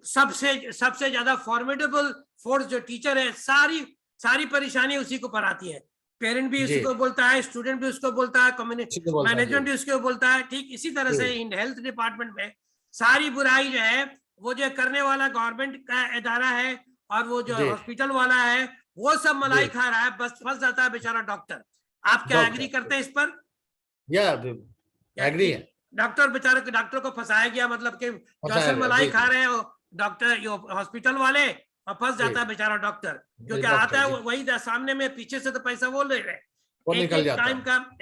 [SPEAKER 1] सबसे ज्यादा फॉर्मिडेबल फोर्स जो टीचर है, सारी परेशानी उसी को पर आती है. पेरेंट भी उसको बोलता है, स्टूडेंट भी उसको बोलता है, मैनेजमेंट भी उसको बोलता है. ठीक इसी तरह से इन हेल्थ डिपार्टमेंट में सारी बुराई जो है वो जो करने वाला गवर्नमेंट का इदारा है, और वो जो हॉस्पिटल वाला है वो सब मलाई खा रहा है, बस फंस जाता है बेचारा डॉक्टर. आप क्या एग्री करते हैं इस पर?
[SPEAKER 2] एग्री है.
[SPEAKER 1] डॉक्टर बेचारे डॉक्टर को फंसाया गया, मतलब कि जो असल मलाई खा रहे हैं डॉक्टर हॉस्पिटल वाले, और फंस जाता है बेचारा डॉक्टर, क्योंकि आता है वही सामने में, पीछे से तो पैसा बोल रहे हैं।
[SPEAKER 2] वो निकल जाता है।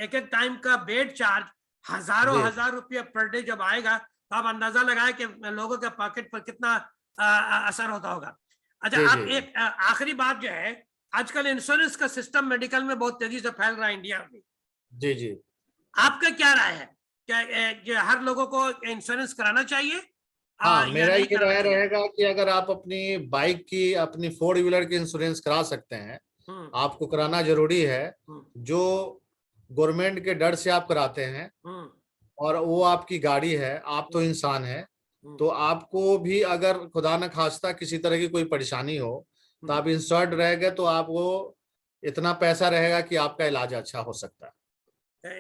[SPEAKER 1] एक टाइम का बेड चार्ज हजार रुपये पर डे जब आएगा, तो आप अंदाजा लगाए कि लोगों के पॉकेट पर कितना असर होता होगा। अच्छा,
[SPEAKER 2] जी,
[SPEAKER 1] आप
[SPEAKER 2] जी,
[SPEAKER 1] एक आखिरी बात जो है, आजकल इंश्योरेंस का सिस्टम मेडिकल में बहुत तेजी से फैल रहा है इंडिया में।
[SPEAKER 2] जी, जी।
[SPEAKER 1] आपका क्या राय है? क्या जो हर लोगों को इंश्योरेंस कराना चाहिए
[SPEAKER 2] हाँ,
[SPEAKER 1] या
[SPEAKER 2] मेरा
[SPEAKER 1] नहीं
[SPEAKER 2] ये
[SPEAKER 1] कराना
[SPEAKER 2] राय
[SPEAKER 1] चाहिए?
[SPEAKER 2] रहेगा कि अगर आप अपनी बाइक की, अपनी 4 व्हीलर की इंश्योरेंस करा सकते हैं,
[SPEAKER 1] हम्म,
[SPEAKER 2] आपको कराना जरूरी है।
[SPEAKER 1] हम्म,
[SPEAKER 2] जो गवर्नमेंट के डर से आप कराते हैं,
[SPEAKER 1] हम्म,
[SPEAKER 2] और वो आपकी गाड़ी है, आप तो इंसान है,
[SPEAKER 1] हम्म,
[SPEAKER 2] तो आपको भी अगर खुदा न खास्ता किसी तरह की कोई परेशानी हो, तो
[SPEAKER 1] हम्म,
[SPEAKER 2] आप इंश्योर्ड रहेंगे, तो आपको इतना पैसा रहेगा कि आपका इलाज अच्छा हो सकता है।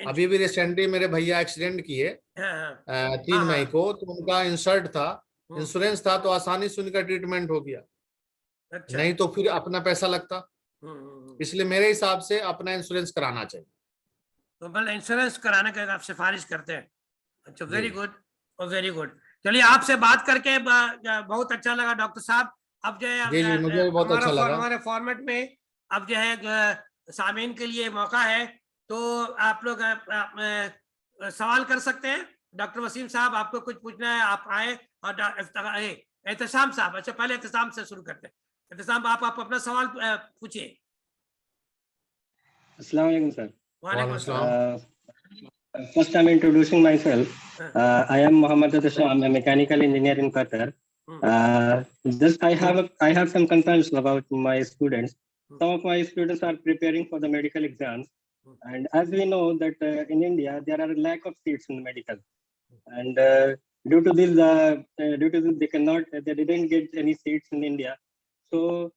[SPEAKER 2] अभी भी रिसेंटली मेरे भैया एक्सीडेंट किए
[SPEAKER 1] हाँ, हाँ,
[SPEAKER 2] 3 मई
[SPEAKER 1] हाँ,
[SPEAKER 2] को, तो उनका इंश्योर्ड था,
[SPEAKER 1] हम्म,
[SPEAKER 2] इंश्योरेंस था, तो आसानी से उनका ट्रीटमेंट हो गया।
[SPEAKER 1] अच्छा,
[SPEAKER 2] नहीं तो फिर अपना पैसा लगता।
[SPEAKER 1] हम्म।
[SPEAKER 2] इसलिए मेरे हिसाब से अपना इंश्योरेंस कराना चाहिए।
[SPEAKER 1] तो मतलब इंश्योरेंस कराने का आप सिफारिश करते हैं? अच्छा,
[SPEAKER 2] जी,
[SPEAKER 1] वेरी गुड, और वेरी गुड। चलिए, आपसे बात करके बहुत अच्छा लगा डॉक्टर साहब। अब जो है
[SPEAKER 2] जी, जी, मुझे भी बहुत अच्छा लगा।
[SPEAKER 1] हमारे फॉर्मेट में अब जो है सामीन के लिए मौका है, तो आप लोग सवाल कर सकते हैं। डॉक्टर वसीम साहब, आपको कुछ पूछना है, आप आए। और एहतशाम साहब, अच्छा पहले एहतशाम से शुरू करते हैं। एहतशाम, आप अपना सवाल पूछिए।
[SPEAKER 3] Assalamu alaikum, sir.
[SPEAKER 1] वालेकुम
[SPEAKER 2] वालेकुम
[SPEAKER 1] अस्सलाम।
[SPEAKER 2] अस्सलाम।
[SPEAKER 3] First, I'm introducing myself.
[SPEAKER 1] हाँ,
[SPEAKER 3] I am Muhammad Adasha. I'm a mechanical engineer in Qatar.
[SPEAKER 1] Hmm,
[SPEAKER 3] Just I have some concerns about my students.
[SPEAKER 1] Hmm,
[SPEAKER 3] Some of my students are preparing for the medical exams,
[SPEAKER 1] hmm,
[SPEAKER 3] and as we know that in India there are a lack of seats in medical, and due to this they didn't get any seats in India. So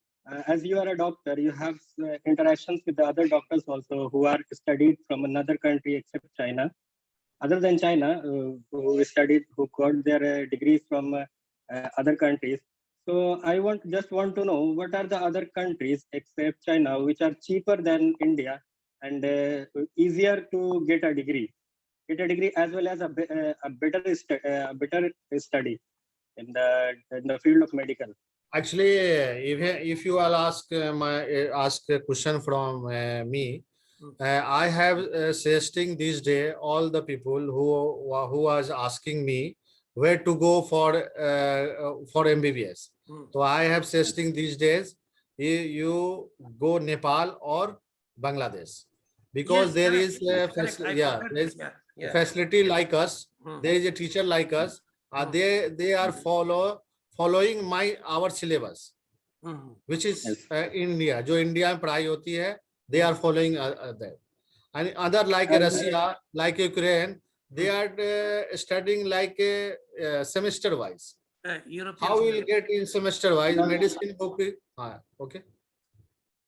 [SPEAKER 3] as you are a doctor, you have interactions with the other doctors also who are studied from another country except China. Other than China, who got their degrees from other countries. So I just want to know what are the other countries except China which are cheaper than India and easier to get a degree as well as a better study in the field of medical.
[SPEAKER 2] Actually, if you all ask a question from me, I have suggesting these day all the people who was asking me where to go for MBBS. So I have suggesting these days you go Nepal or Bangladesh, because
[SPEAKER 1] yes,
[SPEAKER 2] there
[SPEAKER 1] correct,
[SPEAKER 2] is
[SPEAKER 1] correct. I
[SPEAKER 2] yeah,
[SPEAKER 1] forgot
[SPEAKER 2] there
[SPEAKER 1] that.
[SPEAKER 2] is
[SPEAKER 1] Yeah,
[SPEAKER 2] a
[SPEAKER 1] yeah.
[SPEAKER 2] facility like us.
[SPEAKER 1] Hmm,
[SPEAKER 2] There is a teacher like us.
[SPEAKER 1] hmm,
[SPEAKER 2] They are following our syllabus,
[SPEAKER 1] hmm,
[SPEAKER 2] which is
[SPEAKER 3] Yes.
[SPEAKER 2] India. जो India में पढ़ाई होती है, they
[SPEAKER 1] hmm,
[SPEAKER 2] are following that. And other like
[SPEAKER 3] And
[SPEAKER 2] Russia, like Ukraine, they
[SPEAKER 1] hmm.
[SPEAKER 2] are studying like semester wise.
[SPEAKER 1] European
[SPEAKER 2] How will
[SPEAKER 1] syllabus.
[SPEAKER 2] get in semester wise medicine book? Okay.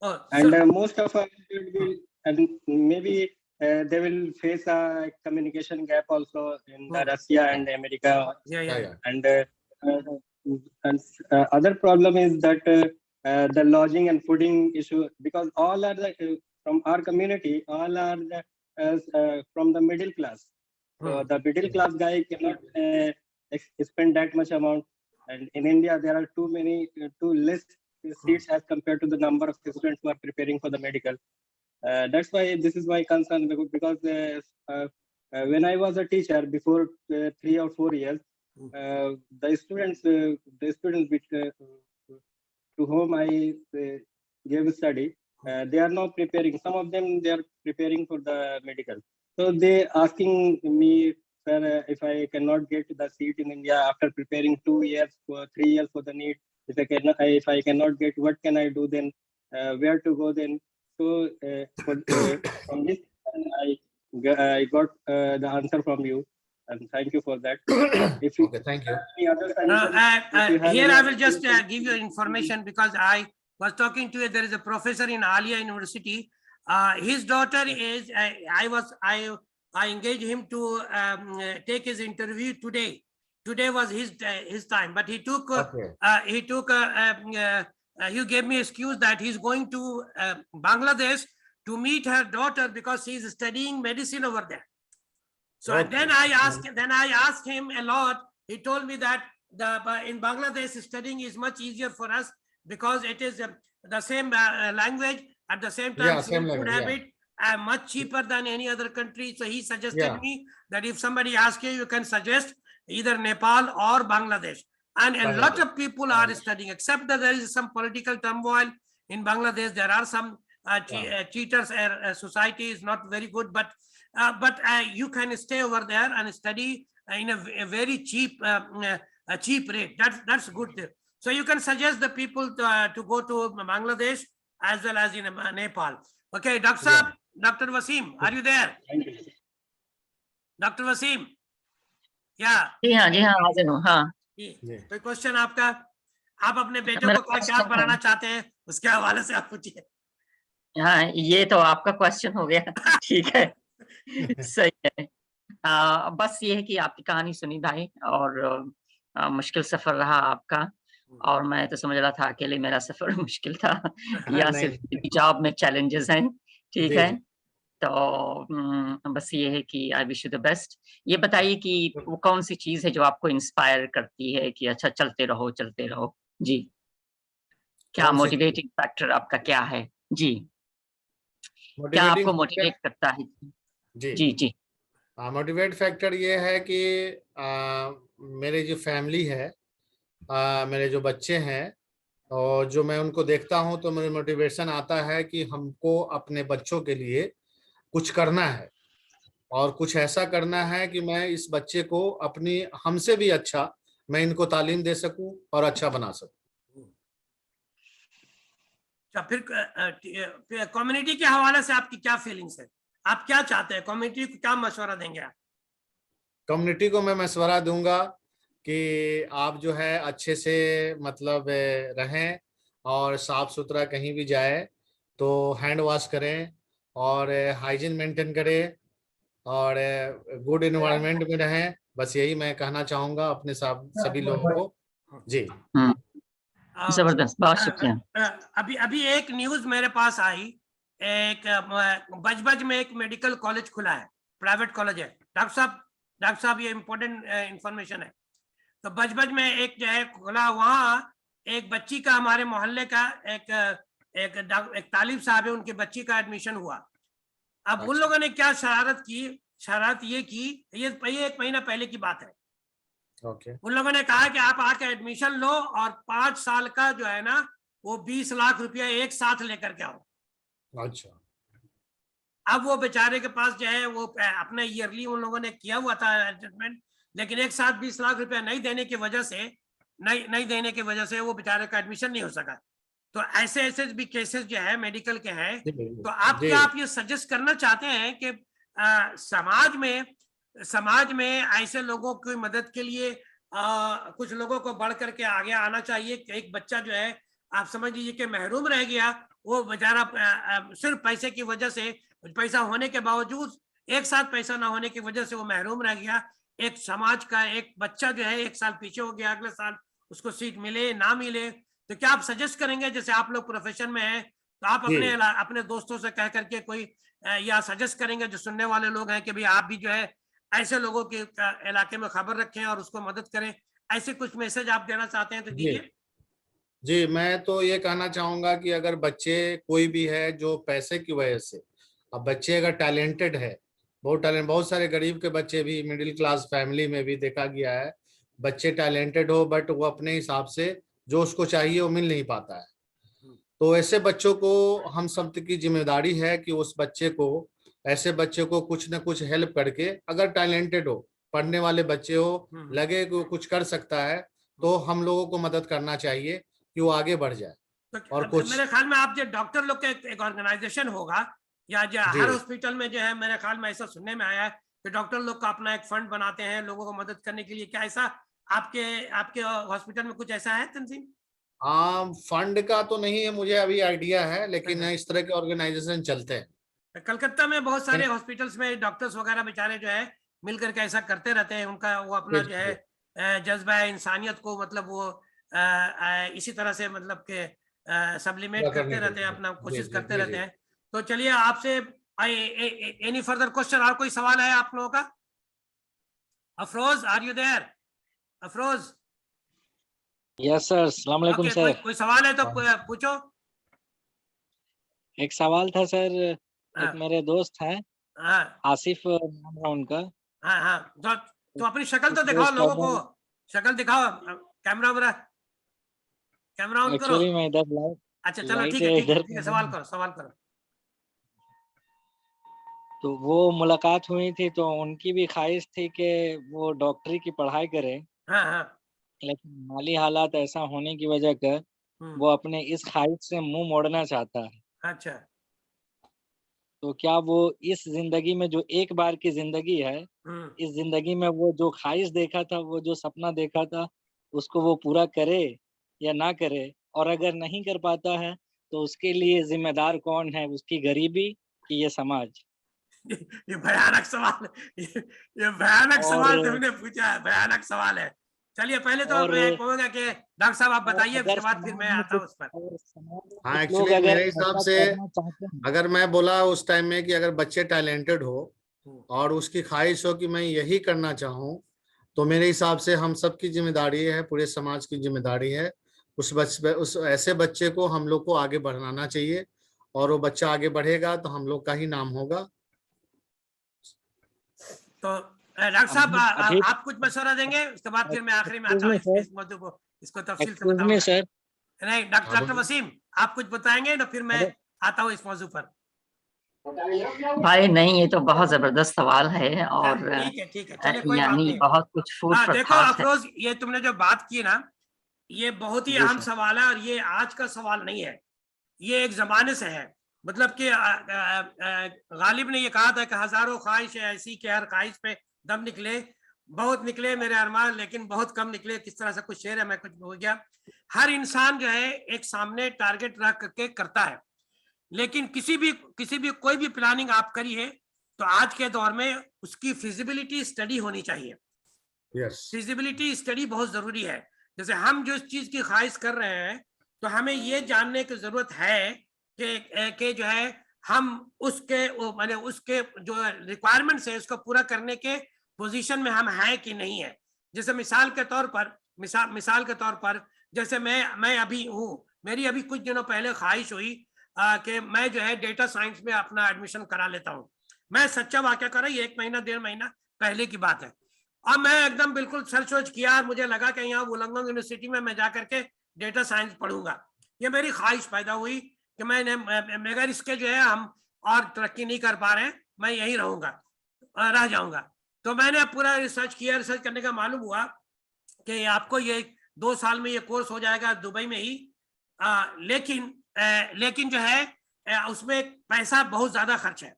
[SPEAKER 1] Oh,
[SPEAKER 3] and
[SPEAKER 1] so
[SPEAKER 3] most of us will and maybe they will face a communication gap also in the
[SPEAKER 1] hmm,
[SPEAKER 3] Russia and America
[SPEAKER 1] yeah,
[SPEAKER 2] Yeah,
[SPEAKER 1] yeah.
[SPEAKER 2] yeah.
[SPEAKER 3] and other problem is that the lodging and fooding issue because all are from our community all are from the middle class, so
[SPEAKER 1] Hmm,
[SPEAKER 3] the middle class guy cannot spend that much amount, and in India there are too less
[SPEAKER 1] hmm,
[SPEAKER 3] seats as compared to the number of students who are preparing for the medical. That's why this is my concern because when I was a teacher before 3 or 4 years,
[SPEAKER 1] hmm,
[SPEAKER 3] the students which, to whom I gave study, they are now preparing. Some of them they are preparing for the medical. So they asking me, sir, if I cannot get the seat in India after preparing 2 years for 3 years for the NEET, if I cannot get, what can I do then? Where to go then? So from this, I got the answer from you, and thank you for that. If you
[SPEAKER 2] Okay, thank you.
[SPEAKER 3] have any other suggestion, if you have
[SPEAKER 1] here
[SPEAKER 3] any
[SPEAKER 1] I
[SPEAKER 3] other
[SPEAKER 1] will just
[SPEAKER 3] suggestion,
[SPEAKER 1] give you information because I was talking to you. There is a professor in Alia University. His daughter is. I engaged him to take his interview today. Today was his time, but he took
[SPEAKER 2] Okay.
[SPEAKER 1] he gave me excuse that he's going to Bangladesh to meet her daughter because she's studying medicine over there. So
[SPEAKER 2] Okay.
[SPEAKER 1] then I asked him a lot. He told me that in Bangladesh, studying is much easier for us because it is the same language, at the same time,
[SPEAKER 2] Yeah,
[SPEAKER 1] same
[SPEAKER 2] same
[SPEAKER 1] food
[SPEAKER 2] language. Yeah.
[SPEAKER 1] habit, much cheaper than any other country. So he suggested
[SPEAKER 2] Yeah.
[SPEAKER 1] me that if somebody asks you, you can suggest either Nepal or Bangladesh. And a lot of people are studying, except that there is some political turmoil in Bangladesh. There are some cheaters. Society is not very good, but you can stay over there and study in a very cheap cheap rate. That's good. So you can suggest the people to go to Bangladesh as well as in Nepal. Okay, Dr. Saab, Dr. Wasim, are you there?
[SPEAKER 3] Thank you.
[SPEAKER 1] Dr. Wasim, yeah.
[SPEAKER 4] जी हाँ हाजिर हूँ हाँ
[SPEAKER 1] कोई question आपका? आप अपने बेटे
[SPEAKER 4] मेरा
[SPEAKER 1] को क्या
[SPEAKER 4] question
[SPEAKER 1] बनाना
[SPEAKER 4] है।
[SPEAKER 1] चाहते हैं, उसके हवाले से आप पूछिए।
[SPEAKER 4] हाँ ये तो आपका क्वेश्चन हो गया ठीक है सही है। बस ये है कि आपकी कहानी सुनी भाई और मुश्किल सफर रहा आपका और मैं तो समझ रहा था अकेले मेरा सफर मुश्किल था या सिर्फ जॉब में चैलेंजेस हैं ठीक है तो बस ये है कि I wish you the best. ये बताइए कि वो कौन सी चीज है जो आपको इंस्पायर करती है कि अच्छा चलते रहो जी, क्या मोटिवेटिंग फैक्टर आपका क्या है जी, क्या आपको मोटिवेट करता है? जी
[SPEAKER 2] मोटिवेट फैक्टर ये है कि मेरे जो फैमिली है, मेरे जो बच्चे हैं और जो मैं उनको देखता हूं तो मुझे मोटिवेशन आता है कि हमको अपने बच्चों के लिए कुछ करना है और कुछ ऐसा करना है कि मैं इस बच्चे को अपनी हमसे भी अच्छा मैं इनको तालीम दे सकूं और अच्छा बना सकूं।
[SPEAKER 1] फिर कम्युनिटी के हवाले से आपकी क्या फीलिंग्स है, आप क्या चाहते हैं, कम्युनिटी को क्या मशवरा देंगे आप?
[SPEAKER 2] कम्युनिटी को मैं मशवरा दूंगा कि आप जो है अच्छे से मतलब रहें और साफ सुथरा कहीं भी जाए तो हैंड वॉश करें और हाइजीन मेंटेन करें और गुड एनवायरनमेंट में रहें। बस यही मैं कहना चाहूंगा अपने सभी लोगों को जी।
[SPEAKER 4] जबरदस्त, बहुत शुक्रिया।
[SPEAKER 1] अभी एक न्यूज मेरे पास आई, एक बजबज में एक मेडिकल कॉलेज खुला है, प्राइवेट कॉलेज है। डॉक्टर साहब ये इम्पोर्टेंट इंफॉर्मेशन है। तो बजबज में एक जो है खुला, वहाँ एक बच्ची का, हमारे मोहल्ले का एक तालिब साहब है, उनकी बच्ची का एडमिशन हुआ। अब उन लोगों ने क्या शरारत ये की, ये 1 महीना पहले की बात है। उन लोगों ने कहा कि आप आके एडमिशन लो और 5 साल का जो है ना वो 20 लाख रुपया एक साथ लेकर के आओ।
[SPEAKER 2] अच्छा।
[SPEAKER 1] अब वो बेचारे के पास जो है वो अपना ईयरली उन लोगों ने किया हुआ था एडजस्टमेंट, लेकिन एक साथ 20 लाख रुपया नहीं देने की वजह से वो बेचारे का एडमिशन नहीं हो सका। तो ऐसे भी केसेस जो है मेडिकल के हैं। तो आप ये सजेस्ट करना चाहते हैं कि समाज में ऐसे लोगों की मदद के लिए कुछ लोगों को बढ़ करके आगे आना चाहिए। एक बच्चा जो है आप समझ लीजिए कि महरूम रह गया, वो बेचारा सिर्फ पैसे की वजह से, पैसा होने के बावजूद एक साथ पैसा ना होने की वजह से वो महरूम रह गया। एक समाज का एक बच्चा जो है 1 साल पीछे हो गया, अगले साल उसको सीट मिले ना मिले। तो क्या आप सजेस्ट करेंगे, जैसे आप लोग प्रोफेशन में हैं, तो आप अपने दोस्तों से कह करके कोई या सजेस्ट करेंगे जो सुनने वाले लोग हैं कि भाई आप भी जो है ऐसे लोगों के इलाके में खबर रखें और उसको मदद करें, ऐसे कुछ मैसेज आप देना चाहते हैं तो दीजिए।
[SPEAKER 2] जी, मैं तो ये कहना चाहूंगा कि अगर बच्चे कोई भी है जो पैसे की वजह से, अब बच्चे अगर टैलेंटेड है, बहुत सारे गरीब के बच्चे भी मिडिल क्लास फैमिली में भी देखा गया है, बच्चे टैलेंटेड हो बट वो अपने हिसाब से जो उसको चाहिए वो मिल नहीं पाता है। तो ऐसे बच्चों को हम सब की जिम्मेदारी है कि उस बच्चे को, ऐसे बच्चे को कुछ न कुछ हेल्प करके, अगर टैलेंटेड हो, पढ़ने वाले बच्चे हो, लगे कि कुछ कर सकता है, तो हम लोगों को मदद करना चाहिए कि वो आगे बढ़ जाए।
[SPEAKER 1] तो और कुछ मेरे ख्याल में आप जो डॉक्टर लोग का एक ऑर्गेनाइजेशन होगा या जो हर हॉस्पिटल में जो है, मेरे ख्याल में ऐसा सुनने में आया है कि डॉक्टर लोग का अपना एक फंड बनाते हैं लोगों को मदद करने के लिए। क्या ऐसा आपके हॉस्पिटल में कुछ ऐसा है तंजीम?
[SPEAKER 2] फंड का तो नहीं है मुझे अभी आइडिया है, लेकिन इस तरह के ऑर्गेनाइजेशन चलते हैं।
[SPEAKER 1] कलकत्ता में बहुत सारे हॉस्पिटल्स में डॉक्टर्स वगैरह बेचारे जो है मिल करके ऐसा करते रहते हैं। उनका वो अपना जो है जज्बा इंसानियत को, मतलब वो इसी तरह से मतलब के सब्लिमेट करते रहते हैं, अपना कोशिश करते रहते हैं। तो चलिए आपसे एनी फर्दर क्वेश्चन, और कोई सवाल है आप लोगों का? Afroz, are you there? Afroz,
[SPEAKER 5] yes sir, अस्सलाम वालेकुम
[SPEAKER 1] ओके,
[SPEAKER 5] सर।
[SPEAKER 1] कोई सवाल है तो पूछो।
[SPEAKER 5] एक सवाल था सर,
[SPEAKER 1] हाँ
[SPEAKER 5] एक मेरे दोस्त हैं,
[SPEAKER 1] हाँ
[SPEAKER 5] आसिफ नाम है उनका।
[SPEAKER 1] हाँ हाँ, तो अपनी शक्ल तो
[SPEAKER 5] उस
[SPEAKER 1] दिखाओ
[SPEAKER 5] दोस्त का
[SPEAKER 1] लोगों को, शक्ल दिखाओ, कैमरा वगैरह, कैमरा ऑन करो।
[SPEAKER 5] एक्चुअली मैं इधर
[SPEAKER 1] अच्छा चलो,
[SPEAKER 5] लाइट
[SPEAKER 1] ठीक है ठीक है
[SPEAKER 5] इधर
[SPEAKER 1] ठीक है, सवाल करो सवाल करो।
[SPEAKER 5] तो वो मुलाकात हुई थी, तो उनकी भी ख्वाहिश थी कि वो डॉक्टरी की पढ़ाई करें,
[SPEAKER 1] हाँ हाँ।
[SPEAKER 5] लेकिन माली हालात ऐसा होने की वजह कर वो अपने इस ख्वाहिश से मुंह मोड़ना चाहता है।
[SPEAKER 1] अच्छा।
[SPEAKER 5] तो क्या वो इस जिंदगी में, जो एक बार की जिंदगी है, इस जिंदगी में वो जो ख्वाहिश देखा था, वो जो सपना देखा था, उसको वो पूरा करे या ना करे? और अगर नहीं कर पाता है तो उसके लिए जिम्मेदार कौन है, उसकी गरीबी कि ये समाज?
[SPEAKER 1] ये भयानक सवाल है, ये भयानक
[SPEAKER 5] और
[SPEAKER 1] सवाल तुमने पूछा है, भयानक सवाल है। चलिए पहले तो
[SPEAKER 5] और
[SPEAKER 1] मैं कहूंगा कि डॉक्टर साहब आप
[SPEAKER 5] और
[SPEAKER 1] बताइए, उसके
[SPEAKER 5] अगर
[SPEAKER 1] बाद फिर
[SPEAKER 5] समाज
[SPEAKER 1] मैं
[SPEAKER 5] में
[SPEAKER 1] आता हूँ
[SPEAKER 5] कुछ,
[SPEAKER 1] उस पर।
[SPEAKER 5] और समाज में
[SPEAKER 2] हाँ,
[SPEAKER 5] कुछ लोग
[SPEAKER 2] एक्चुअली
[SPEAKER 5] अगर
[SPEAKER 2] मेरे हिसाब
[SPEAKER 5] ऐसा
[SPEAKER 2] से
[SPEAKER 5] करना चाहते हैं,
[SPEAKER 2] अगर मैं बोला उस टाइम में कि अगर बच्चे टैलेंटेड हो और उसकी ख्वाहिश हो कि मैं यही करना चाहूँ, तो मेरे हिसाब से हम सब की जिम्मेदारी है, पूरे समाज की जिम्मेदारी है, उस ऐसे बच्चे को हम लोग को आगे बढ़ाना चाहिए, और वो बच्चा आगे बढ़ेगा तो हम लोग का ही नाम होगा।
[SPEAKER 1] तो डॉक्टर साहब
[SPEAKER 5] अभी
[SPEAKER 1] आप कुछ मशवरा देंगे, उसके बाद फिर मैं आखिरी में
[SPEAKER 5] एक्सक्यूज
[SPEAKER 1] आता हूँ
[SPEAKER 5] मी सर,
[SPEAKER 1] इस मौजूद को, इसको तफसील से
[SPEAKER 5] एक्सक्यूज मी
[SPEAKER 1] बताऊंगा।
[SPEAKER 5] सर,
[SPEAKER 1] नहीं
[SPEAKER 2] हाँ
[SPEAKER 1] डॉक्टर
[SPEAKER 2] बोलिए।
[SPEAKER 1] वसीम, आप कुछ बताएंगे तो फिर मैं
[SPEAKER 5] अरे
[SPEAKER 1] आता हूँ इस मौजूद पर।
[SPEAKER 4] भाई नहीं, ये तो बहुत जबरदस्त सवाल है और
[SPEAKER 1] ठीक है चलिए, कोई बात
[SPEAKER 4] यानी
[SPEAKER 1] नहीं।
[SPEAKER 4] बहुत कुछ फूड फॉर
[SPEAKER 1] देखो
[SPEAKER 4] थॉट है।
[SPEAKER 1] अफरोज, ये तुमने जो बात की ना, ये बहुत ही
[SPEAKER 5] जी
[SPEAKER 1] अहम
[SPEAKER 5] सर,
[SPEAKER 1] सवाल है, और ये आज का सवाल नहीं है, ये एक जमाने से है। मतलब कि गालिब ने ये कहा था कि हजारों ख्वाहिश ऐसी कि हर ख्वाहिश पे दम निकले, बहुत निकले मेरे अरमान लेकिन बहुत कम निकले, किस तरह से कुछ शेर है, मैं कुछ भूल गया। हर इंसान जो है एक सामने टारगेट रख करके करता है, लेकिन किसी भी कोई भी प्लानिंग आप करिए तो आज के दौर में उसकी फिजिबिलिटी स्टडी होनी चाहिए।
[SPEAKER 2] यस,
[SPEAKER 1] फिजिबिलिटी स्टडी बहुत जरूरी है। जैसे हम जो इस चीज की ख्वाहिश कर रहे हैं, तो हमें ये जानने की जरूरत है कि जो है हम उसके माने उसके जो रिक्वायरमेंट्स है उसको पूरा करने के पोजीशन में हम हैं कि नहीं है। जैसे मिसाल के तौर पर मिसाल के तौर पर, जैसे मैं अभी हूँ, मेरी अभी कुछ दिनों पहले ख्वाहिश हुई कि मैं जो है डेटा साइंस में अपना एडमिशन करा लेता हूँ। मैं सच्चा वाकया कर रही, 1 महीना 1.5 महीना पहले की बात है। अब मैं एकदम बिल्कुल सर्च वर्च किया और मुझे लगा कि यहाँ वुलंगडोंग यूनिवर्सिटी में मैं जा करके डेटा साइंस पढ़ूंगा। ये मेरी ख्वाहिश पैदा हुई कि मैंने, मगर इसके जो है हम और तरक्की नहीं कर पा रहे हैं, मैं यहीं रहूंगा, रह जाऊंगा। तो मैंने पूरा रिसर्च किया, रिसर्च करने का मालूम हुआ कि आपको ये 2 साल में ये कोर्स हो जाएगा दुबई में ही। लेकिन जो है उसमें पैसा बहुत ज्यादा खर्च है।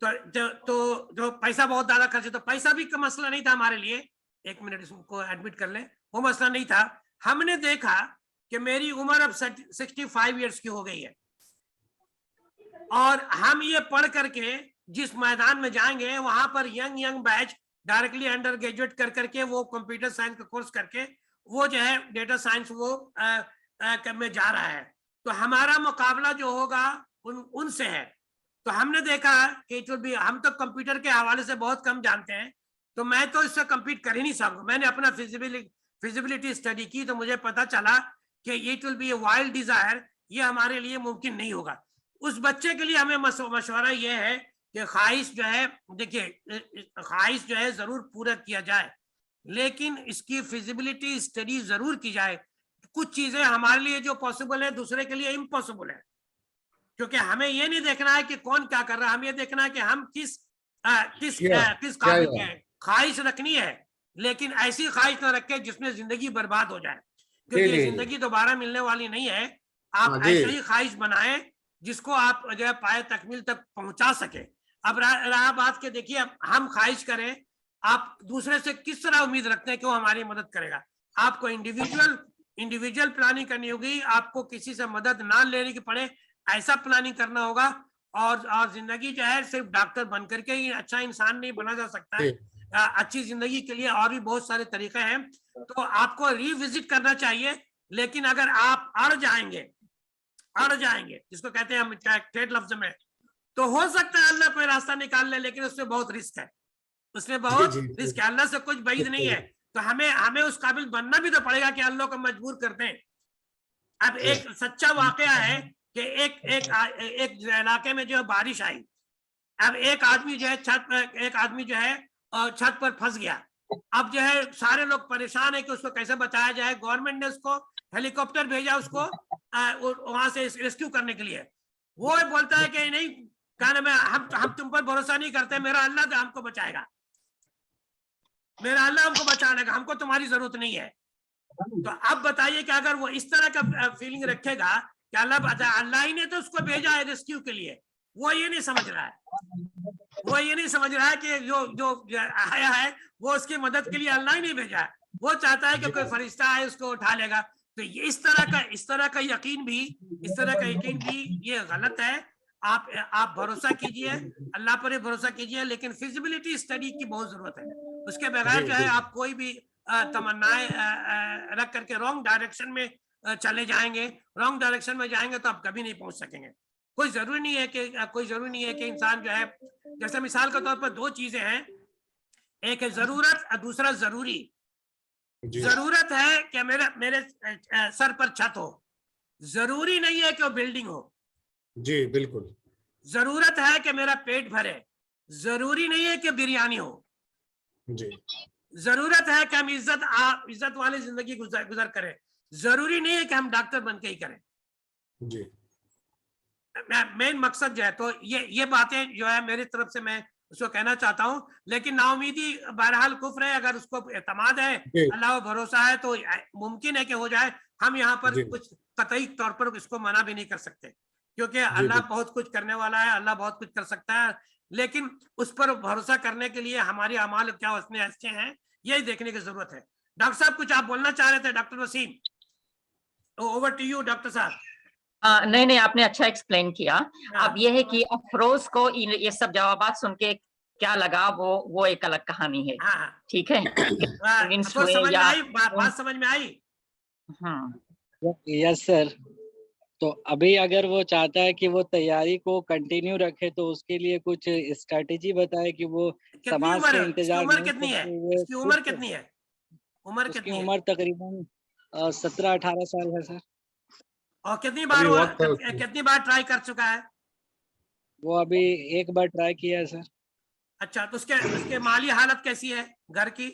[SPEAKER 1] तो पैसा बहुत ज्यादा खर्च है, तो पैसा भी का मसला नहीं था हमारे लिए। 1 मिनट इसको एडमिट कर ले, वो मसला नहीं था। हमने देखा कि मेरी उम्र अब 65 ईयर्स की हो गई है, और हम ये पढ़ करके जिस मैदान में जाएंगे वहां पर young batch directly under graduate कर करके वो कंप्यूटर साइंस का कोर्स करके वो जो है डेटा साइंस वो में जा रहा है। तो हमारा मुकाबला जो होगा उनसे है। तो हमने देखा कि इट विल बी, हम तो कंप्यूटर के हवाले से बहुत कम जानते हैं, तो मैं तो इससे कम्पीट कर ही नहीं सकूंगा। मैंने अपना फिजिबिलिटी स्टडी की तो मुझे पता चला कि it will be a wild desire, ये हमारे लिए मुमकिन नहीं होगा। उस बच्चे के लिए हमें मशवरा ये है कि ख्वाहिश जो है, देखिए ख्वाहिश जो है जरूर पूरा किया जाए, लेकिन इसकी फिजिबिलिटी स्टडी जरूर की जाए। कुछ चीजें हमारे लिए जो पॉसिबल है दूसरे के लिए इम्पॉसिबल है, क्योंकि हमें ये नहीं देखना है कि कौन क्या कर रहा है, हमें ये देखना है कि हम किस काबिल के हैं। ख्वाहिश रखनी है, लेकिन ऐसी ख्वाहिश ना रखे जिसमें जिंदगी बर्बाद हो जाए, क्योंकि ये जिंदगी दोबारा मिलने वाली नहीं है। आप ऐसे ही ख्वाहिश बनाएं जिसको आप जो है पाए तकमील तक पहुंचा सके। अब रहा बात के, देखिए अब हम ख्वाहिश करें, आप दूसरे से किस तरह उम्मीद रखते हैं कि वो हमारी मदद करेगा। आपको इंडिविजुअल प्लानिंग करनी होगी, आपको किसी से मदद ना लेने की पड़े ऐसा प्लानिंग करना होगा। और जिंदगी जो है सिर्फ डॉक्टर बन करके ही अच्छा इंसान नहीं बना जा सकता है। अच्छी जिंदगी के लिए और भी बहुत सारे तरीके हैं, तो आपको रिविजिट करना चाहिए। लेकिन अगर आप अड़ जाएंगे जिसको कहते हैं हम ठेठ लफ्ज में, तो हो सकता है अल्लाह कोई रास्ता निकाल ले, लेकिन उसमें बहुत रिस्क है, उसमें बहुत रिस्क है। अल्लाह से कुछ बैद नहीं है, तो हमें उस काबिल बनना भी तो पड़ेगा कि अल्लाह को मजबूर करते हैं। अब एक सच्चा वाकया है कि एक इलाके में जो बारिश आई, अब एक आदमी जो है छत पर फंस गया। अब जो है सारे लोग परेशान है कि उसको कैसे बचाया जाए। गवर्नमेंट ने उसको हेलीकॉप्टर भेजा उसको वहां से रेस्क्यू करने के लिए। वो बोलता है कि नहीं, क्या नाम है, हम तुम पर भरोसा नहीं करते, मेरा अल्लाह हमको बचाएगा, मेरा अल्लाह हमको बचा लेगा, हमको तुम्हारी जरूरत नहीं है। तो अब बताइए कि अगर वो इस तरह का फीलिंग रखेगा कि अल्लाह ही ने तो उसको भेजा है रेस्क्यू के लिए, वो ये नहीं समझ रहा है, वो ये नहीं समझ रहा है कि जो आया है वो उसकी मदद के लिए अल्लाह ही नहीं भेजा है। वो चाहता है कि कोई फरिश्ता है उसको उठा लेगा। तो ये इस तरह का यकीन भी ये गलत है। आप भरोसा कीजिए, अल्लाह पर ही भरोसा कीजिए, लेकिन फिजिबिलिटी स्टडी की बहुत जरूरत है। उसके बगैर जो है आप कोई भी तमन्नाएं रख करके रॉन्ग डायरेक्शन में चले जाएंगे, रॉन्ग डायरेक्शन में जाएंगे तो आप कभी नहीं पहुंच सकेंगे। कोई जरूरी नहीं है कि इंसान जो है, जैसे मिसाल के तौर पर दो चीजें हैं, एक है जरूरत और दूसरा जरूरी। जरूरत है कि मेरे सर पर छत हो, जरूरी नहीं है कि वो बिल्डिंग हो।
[SPEAKER 2] जी बिल्कुल।
[SPEAKER 1] जरूरत है कि मेरा पेट भरे, जरूरी नहीं है कि बिरयानी हो।
[SPEAKER 2] जी।
[SPEAKER 1] जरूरत है कि हम इज्जत वाली जिंदगी गुजर करें, जरूरी नहीं है कि हम डॉक्टर बन के ही करें।
[SPEAKER 2] जी।
[SPEAKER 1] मेन मकसद जो है, तो ये बातें जो है मेरी तरफ से मैं उसको कहना चाहता हूँ। लेकिन नाउमीदी बहरहाल कुफ्र है, अगर उसको एतमाद है, अल्लाह भरोसा है, तो मुमकिन है कि हो जाए। हम यहाँ पर कुछ कतई तौर पर इसको मना भी नहीं कर सकते, क्योंकि अल्लाह बहुत कुछ करने वाला है, अल्लाह बहुत कुछ कर सकता है। लेकिन उस पर भरोसा करने के लिए हमारे अमाल क्या उसमें अच्छे हैं, यही देखने की जरूरत है। डॉक्टर साहब कुछ आप बोलना चाह रहे थे? Doctor Waseem, over to you doctor साहब।
[SPEAKER 4] नहीं, आपने अच्छा एक्सप्लेन किया। अब ये है कि अफरोज को ये सब जवाबात सुन के क्या लगा, वो एक अलग कहानी है। ठीक है,
[SPEAKER 1] बात समझ में आई?
[SPEAKER 5] Yes sir. तो अभी अगर वो चाहता है कि वो तैयारी को कंटिन्यू रखे, तो उसके लिए कुछ स्ट्रेटेजी बताए कि वो समाज के इंतजार
[SPEAKER 1] उम्र कितनी है? उसकी उम्र कितनी है?
[SPEAKER 5] उसकी उम्र तकरीबन 17-18 साल है सर।
[SPEAKER 1] और कितनी बार ट्राई कर चुका है? वो
[SPEAKER 5] अभी एक बार ट्राई किया है सर।
[SPEAKER 1] अच्छा, तो उसके माली हालत कैसी है घर की?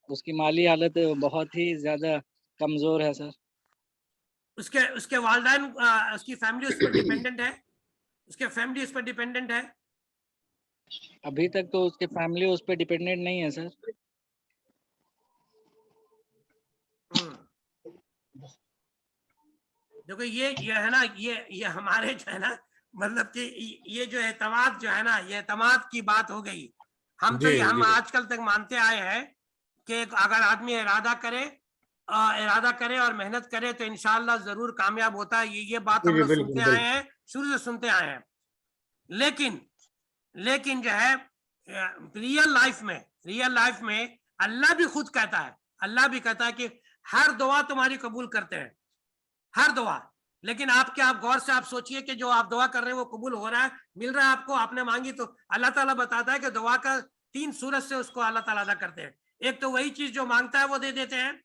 [SPEAKER 5] उसकी माली हालत बहुत ही ज्यादा कमजोर है सर।
[SPEAKER 1] उसके वालिदैन, उसकी फैमिली उस पर डिपेंडेंट है? उसके फैमिली उस पर डिपेंडेंट है?
[SPEAKER 5] अभी तक तो उसके फैमिली उस पर डिपेंडेंट नहीं है सर।
[SPEAKER 1] देखो ये है ना, ये हमारे जो है ना, मतलब कि ये जो एतमाद जो है ना, ये एतमाद की बात हो गई। हम आजकल तक मानते आए हैं कि अगर आदमी इरादा करे और मेहनत करे तो इंशाअल्लाह जरूर कामयाब होता है। ये बात हम लोग सुनते आए हैं, शुरू से सुनते आए हैं। लेकिन जो है रियल लाइफ में अल्लाह भी खुद कहता है, अल्लाह भी कहता है कि हर दुआ तुम्हारी कबूल करते हैं, हर दुआ। लेकिन आप गौर से आप सोचिए कि जो आप दुआ कर रहे हैं वो कबूल हो रहा है, मिल रहा है आपको, आपने मांगी तो अल्लाह ताला बताता है कि दुआ का 3 सूरत से उसको अल्लाह ताला अदा करते हैं। एक तो वही चीज जो मांगता है वो दे देते हैं,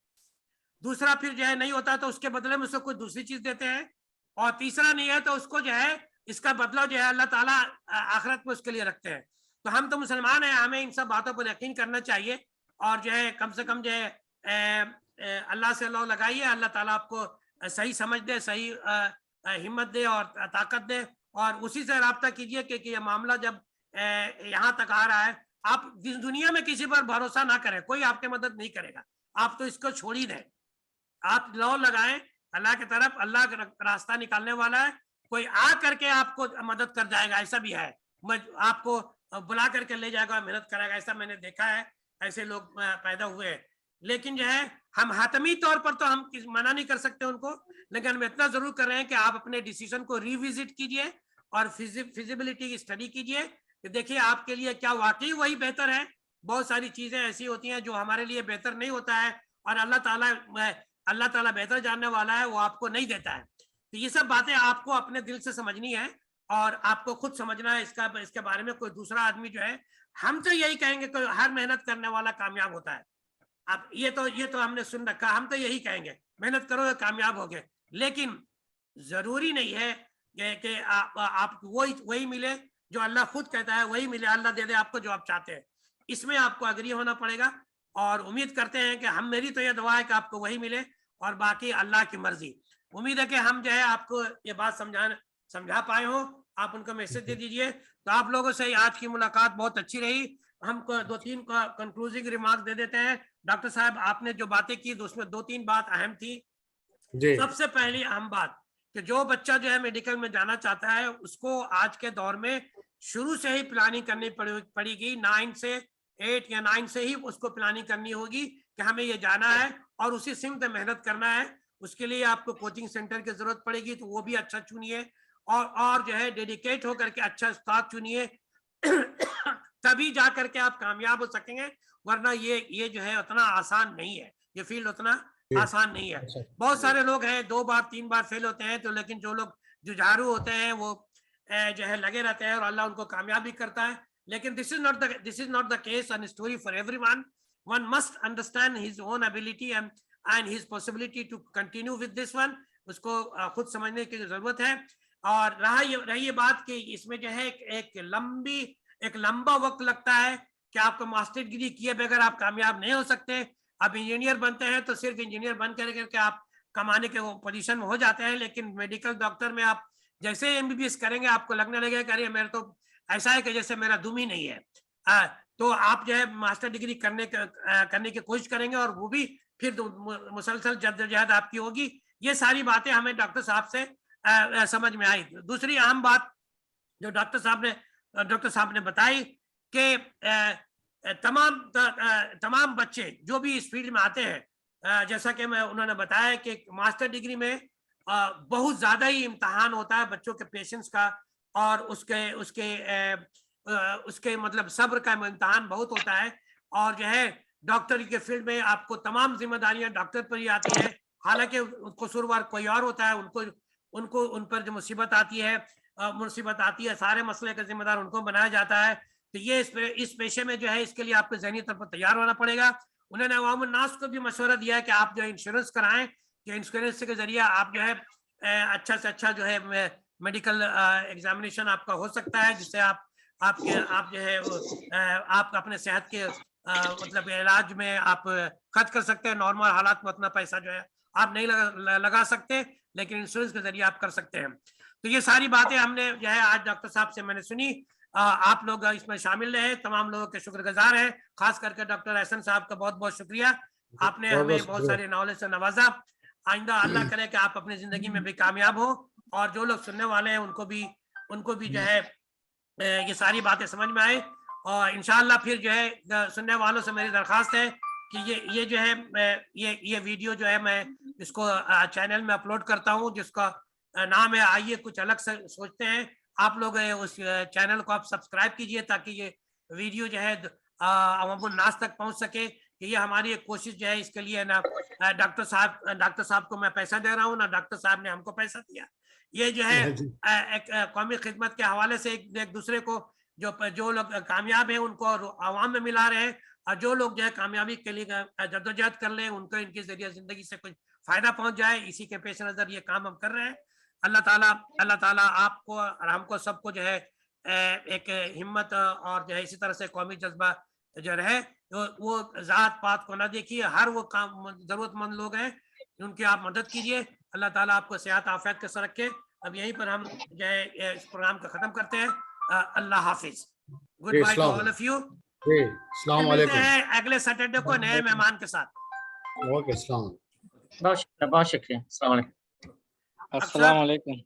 [SPEAKER 1] दूसरा फिर जो है नहीं होता तो उसके बदले में उसको कोई दूसरी चीज देते हैं, और तीसरा नहीं है तो उसको जो है इसका बदला जो है अल्लाह ताला आखिरत में उसके लिए रखते हैं। तो हम तो मुसलमान हैं, हमें इन सब बातों पर यकीन करना चाहिए, और जो है कम से कम जो है अल्लाह से अल्लाह लगाइए, अल्लाह ताला आपको सही समझ दे, सही हिम्मत दे और ताकत दे, और उसी से राब्ता कीजिए कि ये मामला जब यहाँ तक आ रहा है, आप दुनिया में किसी पर भरोसा ना करें, कोई आपकी मदद नहीं करेगा, आप तो इसको छोड़ ही दें। आप लौ लगाएं अल्लाह की तरफ, अल्लाह का रास्ता निकालने वाला है, कोई आ करके आपको मदद कर जाएगा, ऐसा भी है, आपको बुला करके ले जाएगा, मेहनत कराएगा, ऐसा मैंने देखा है, ऐसे लोग पैदा हुए हैं। लेकिन जो है हम हातमी तौर पर तो हम मना नहीं कर सकते उनको, लेकिन हम इतना जरूर कर रहे हैं कि आप अपने डिसीजन को रिविजिट कीजिए और फिजिबिलिटी की स्टडी कीजिए कि देखिए आपके लिए क्या वाकई वही बेहतर है। बहुत सारी चीजें ऐसी होती हैं जो हमारे लिए बेहतर नहीं होता है, और अल्लाह ताला बेहतर जानने वाला है, वो आपको नहीं देता है। तो ये सब बातें आपको अपने दिल से समझनी है, और आपको खुद समझना है इसके बारे में। कोई दूसरा आदमी जो है, हम तो यही कहेंगे कि हर मेहनत करने वाला कामयाब होता है, अब ये तो हमने सुन रखा, हम तो यही कहेंगे मेहनत करो कामयाब हो गए, लेकिन जरूरी नहीं है कि आप वही मिले जो अल्लाह खुद कहता है, वही मिले, अल्लाह दे दे आपको जो आप चाहते हैं। इसमें आपको अग्री होना पड़ेगा और उम्मीद करते हैं कि हम, मेरी तो ये दुआ है कि आपको वही मिले और बाकी अल्लाह की मर्जी। उम्मीद है कि हम जो है आपको ये बात समझा पाए हो, आप उनको मैसेज दे दीजिए। तो आप लोगों से आज की मुलाकात बहुत अच्छी रही। हमको 2-3 कंक्लूजिंग रिमार्क दे देते हैं। डॉक्टर साहब आपने जो बातें की उसमें 2-3 बात अहम थी। सबसे पहली अहम बात कि जो बच्चा जो है मेडिकल में जाना चाहता है उसको आज के दौर में शुरू से ही प्लानिंग करनी पड़ेगी। 9 से 8 या 9 से ही उसको प्लानिंग करनी होगी कि हमें ये जाना है और उसी सिमत मेहनत करना है। उसके लिए आपको कोचिंग सेंटर की जरूरत पड़ेगी, तो वो भी अच्छा चुनिए और जो है डेडिकेट होकर के अच्छा उस्ताद चुनिए तभी जा करके आप कामयाब हो सकेंगे, वरना ये जो है उतना आसान नहीं है, ये फील्ड उतना आसान नहीं है। बहुत सारे लोग हैं 2 बार 3 बार फेल होते हैं, तो लेकिन जो लोग जुझारू होते हैं वो जो है लगे रहते हैं और अल्लाह उनको कामयाब भी करता है। लेकिन this is not the case and story for everyone. One must understand his own ability and his possibility to continue with this one. उसको खुद समझने की जरूरत है। और रही ये बात कि इसमें जो है एक लंबा वक्त लगता है कि आपको मास्टर डिग्री किए बगैर आप कामयाब नहीं हो सकते। अब इंजीनियर बनते हैं तो सिर्फ इंजीनियर बन करके आप कमाने के पोजीशन में हो जाते हैं, लेकिन मेडिकल डॉक्टर में आप जैसे एमबीबीएस करेंगे आपको लगने लगेगा कि अरे मेरा तो ऐसा है कि जैसे मेरा दुम ही नहीं है। तो आप जो है मास्टर डिग्री करने की कोशिश करेंगे और वो भी फिर मुसलसल जद्दोजहद आपकी होगी। ये सारी बातें हमें डॉक्टर साहब से समझ में आई। दूसरी अहम बात जो डॉक्टर साहब ने बताई कि तमाम बच्चे जो भी इस फील्ड में आते हैं, जैसा कि उन्होंने बताया कि मास्टर डिग्री में बहुत ज्यादा ही इम्तहान होता है बच्चों के पेशेंस का और उसके मतलब सब्र का इम्तहान बहुत होता है। और जो है डॉक्टर के फील्ड में आपको तमाम जिम्मेदारियां डॉक्टर पर ही आती है, हालांकि कसूरवार कोई और होता है, उनको उन पर जो मुसीबत आती है सारे मसले का जिम्मेदार उनको बनाया जाता है। तो ये इस पेशे में जो है इसके लिए आपको ज़हनी तौर पर तैयार होना पड़ेगा। उन्होंने अवामुन नास को भी मशवरा दिया है कि आप जो इंश्योरेंस कराएं, कि इंश्योरेंस के जरिए आप जो है अच्छा से अच्छा जो है मेडिकल एग्जामिनेशन आपका हो सकता है, जिससे आप जो है आप अपने सेहत के मतलब इलाज में आप खर्च कर सकते हैं। नॉर्मल हालात में उतना पैसा जो है आप नहीं लगा सकते, लेकिन इंश्योरेंस के जरिए आप कर सकते हैं। तो ये सारी बातें हमने जो है आज डॉक्टर साहब से मैंने सुनी। आप लोग इसमें शामिल रहे, तमाम लोगों के शुक्रगुजार हैं, खास करके डॉक्टर अहसन साहब का बहुत बहुत शुक्रिया। आपने हमें बहुत सारे नॉलेज से नवाजा। आइंदा अल्लाह करे कि आप अपनी जिंदगी में भी कामयाब हो और जो लोग सुनने वाले हैं उनको भी जो है ये सारी बातें समझ में आए। और इंशाअल्लाह फिर जो है सुनने वालों से मेरी दरख्वास्त है कि ये जो है ये वीडियो जो है मैं इसको चैनल में अपलोड करता हूँ, जिसका नाम है आइए कुछ अलग से सोचते हैं। आप लोग उस चैनल को आप सब्सक्राइब कीजिए ताकि ये वीडियो जो है अवामुन नास तक पहुंच सके। कि ये हमारी एक कोशिश जो है, इसके लिए ना डॉक्टर साहब को मैं पैसा दे रहा हूँ, ना डॉक्टर साहब ने हमको पैसा दिया। ये जो है एक कौमी खिदमत के हवाले से एक दूसरे को जो लोग कामयाब हैं उनको आवाम में मिला रहे हैं, और जो लोग जो है कामयाबी के लिए जद्दोजहद कर ले उनको इनके जरिए जिंदगी से कुछ फायदा पहुंच जाए, इसी के पेश नजर ये काम हम कर रहे हैं। अल्लाह ताला आपको और हमको सबको जो है एक हिम्मत और जो है इसी तरह से कौमी जज्बा जो रहे। वो जात पात को ना देखिए, हर वो काम जरूरतमंद लोग हैं उनकी आप मदद कीजिए। अल्लाह ताला आपको सेहत आफियत के साथ रखे। अब यहीं पर हम जो है इस प्रोग्राम को खत्म करते हैं। अल्लाह हाफिज, good bye to all of you. मिलते हैं अगले सैटरडे को नए मेहमान के साथ।
[SPEAKER 2] ओके,
[SPEAKER 4] बहुत शुक्रिया। अस्सलाम वालेकुम।
[SPEAKER 5] अस्सलाम वालेकुम।